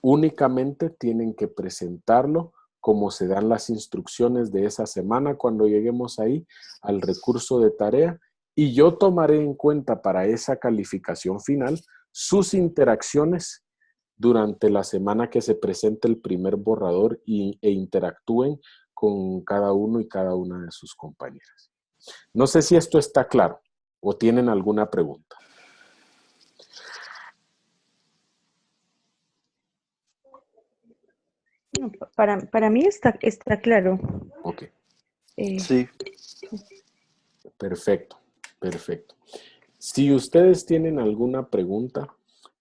únicamente tienen que presentarlo como se dan las instrucciones de esa semana cuando lleguemos ahí al recurso de tarea y yo tomaré en cuenta para esa calificación final sus interacciones durante la semana que se presente el primer borrador e interactúen con cada uno y cada una de sus compañeras. No sé si esto está claro o tienen alguna pregunta. Para mí está claro. Ok. Sí. Perfecto, perfecto. Si ustedes tienen alguna pregunta,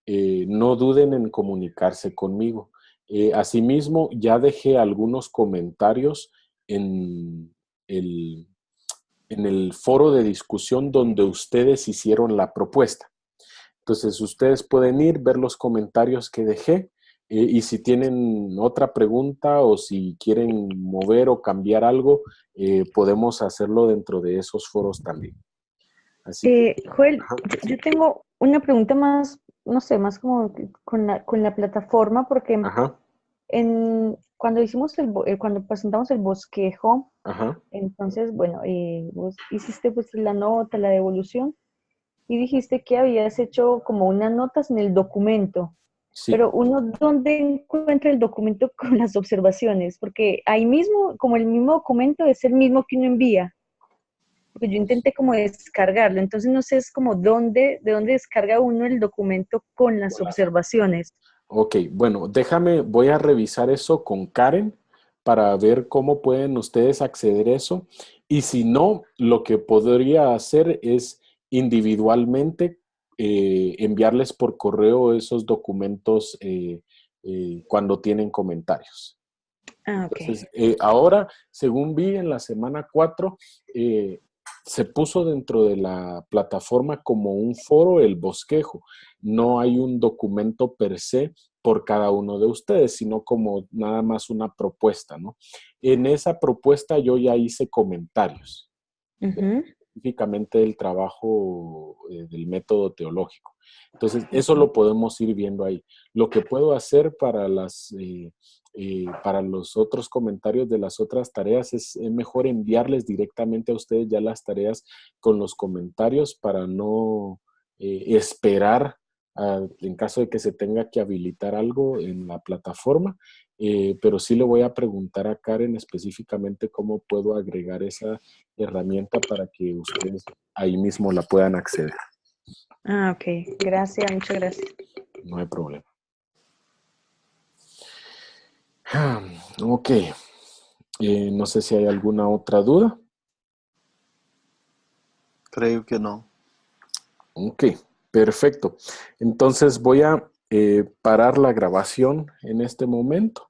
no duden en comunicarse conmigo. Asimismo, ya dejé algunos comentarios en el foro de discusión donde ustedes hicieron la propuesta. Entonces, ustedes pueden ir, ver los comentarios que dejé y si tienen otra pregunta o si quieren mover o cambiar algo, podemos hacerlo dentro de esos foros también. Así que, Joel, yo tengo una pregunta más, no sé, más como con la plataforma, porque ajá, cuando hicimos cuando presentamos el bosquejo, ajá, entonces, bueno, vos hiciste pues la nota, la devolución, y dijiste que habías hecho como unas notas en el documento, sí. pero uno, ¿dónde encuentra el documento con las observaciones? Porque ahí mismo, como el mismo documento es el mismo que uno envía. Porque yo intenté como descargarlo, entonces no sé, es como de dónde descarga uno el documento con las observaciones. Ok, bueno, voy a revisar eso con Karen para ver cómo pueden ustedes acceder a eso. Y si no, lo que podría hacer es individualmente enviarles por correo esos documentos cuando tienen comentarios. Ah, ok. Entonces, ahora, según vi en la semana 4, se puso dentro de la plataforma como un foro el bosquejo. No hay un documento per se por cada uno de ustedes, sino como nada más una propuesta, ¿no? En esa propuesta yo ya hice comentarios, Ujú. específicamente del trabajo del método teológico. Entonces, eso lo podemos ir viendo ahí. Lo que puedo hacer para para los otros comentarios de las otras tareas es mejor enviarles directamente a ustedes ya las tareas con los comentarios para no esperar en caso de que se tenga que habilitar algo en la plataforma. Pero sí le voy a preguntar a Karen específicamente cómo puedo agregar esa herramienta para que ustedes ahí mismo la puedan acceder. Ah, ok. Gracias, muchas gracias. No hay problema. Ok. No sé si hay alguna otra duda. Creio que não. Ok, perfecto. Entonces voy a parar la grabación en este momento.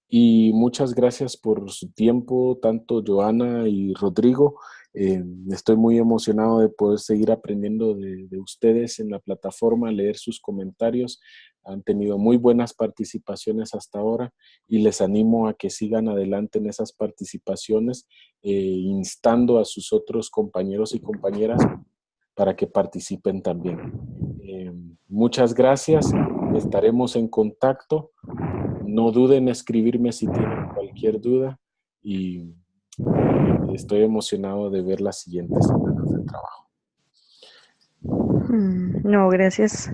Y muchas gracias por su tiempo, tanto Joana y Rodrigo. Estoy muy emocionado de poder seguir aprendiendo de ustedes en la plataforma, leer sus comentarios. Han tenido muy buenas participaciones hasta ahora y les animo a que sigan adelante en esas participaciones, instando a sus otros compañeros y compañeras para que participen también. Muchas gracias. Estaremos en contacto. No duden en escribirme si tienen cualquier duda y estoy emocionado de ver las siguientes semanas de trabajo. No, gracias.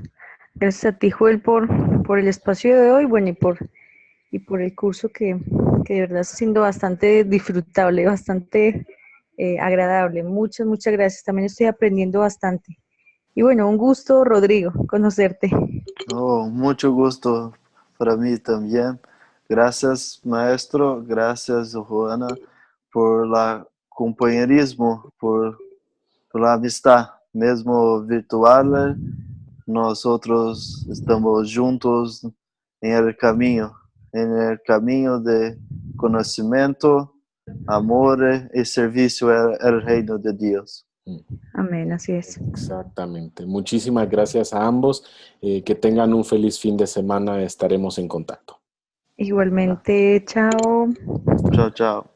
Gracias a ti, Joel, por el espacio de hoy, bueno, y por el curso que de verdad está siendo bastante disfrutable, bastante agradable. Muchas, muchas gracias. También estoy aprendiendo bastante. Y bueno, un gusto, Rodrigo, conocerte. Oh, mucho gusto para mí también. Gracias, maestro. Gracias, Juana, por la compañerismo, por la amistad, mesmo virtual. Nosotros estamos juntos en el camino de conocimiento, amor y servicio al reino de Dios. Amén, así es. Exactamente. Muchísimas gracias a ambos. Que tengan un feliz fin de semana. Estaremos en contacto. Igualmente, chao. Chao, chao.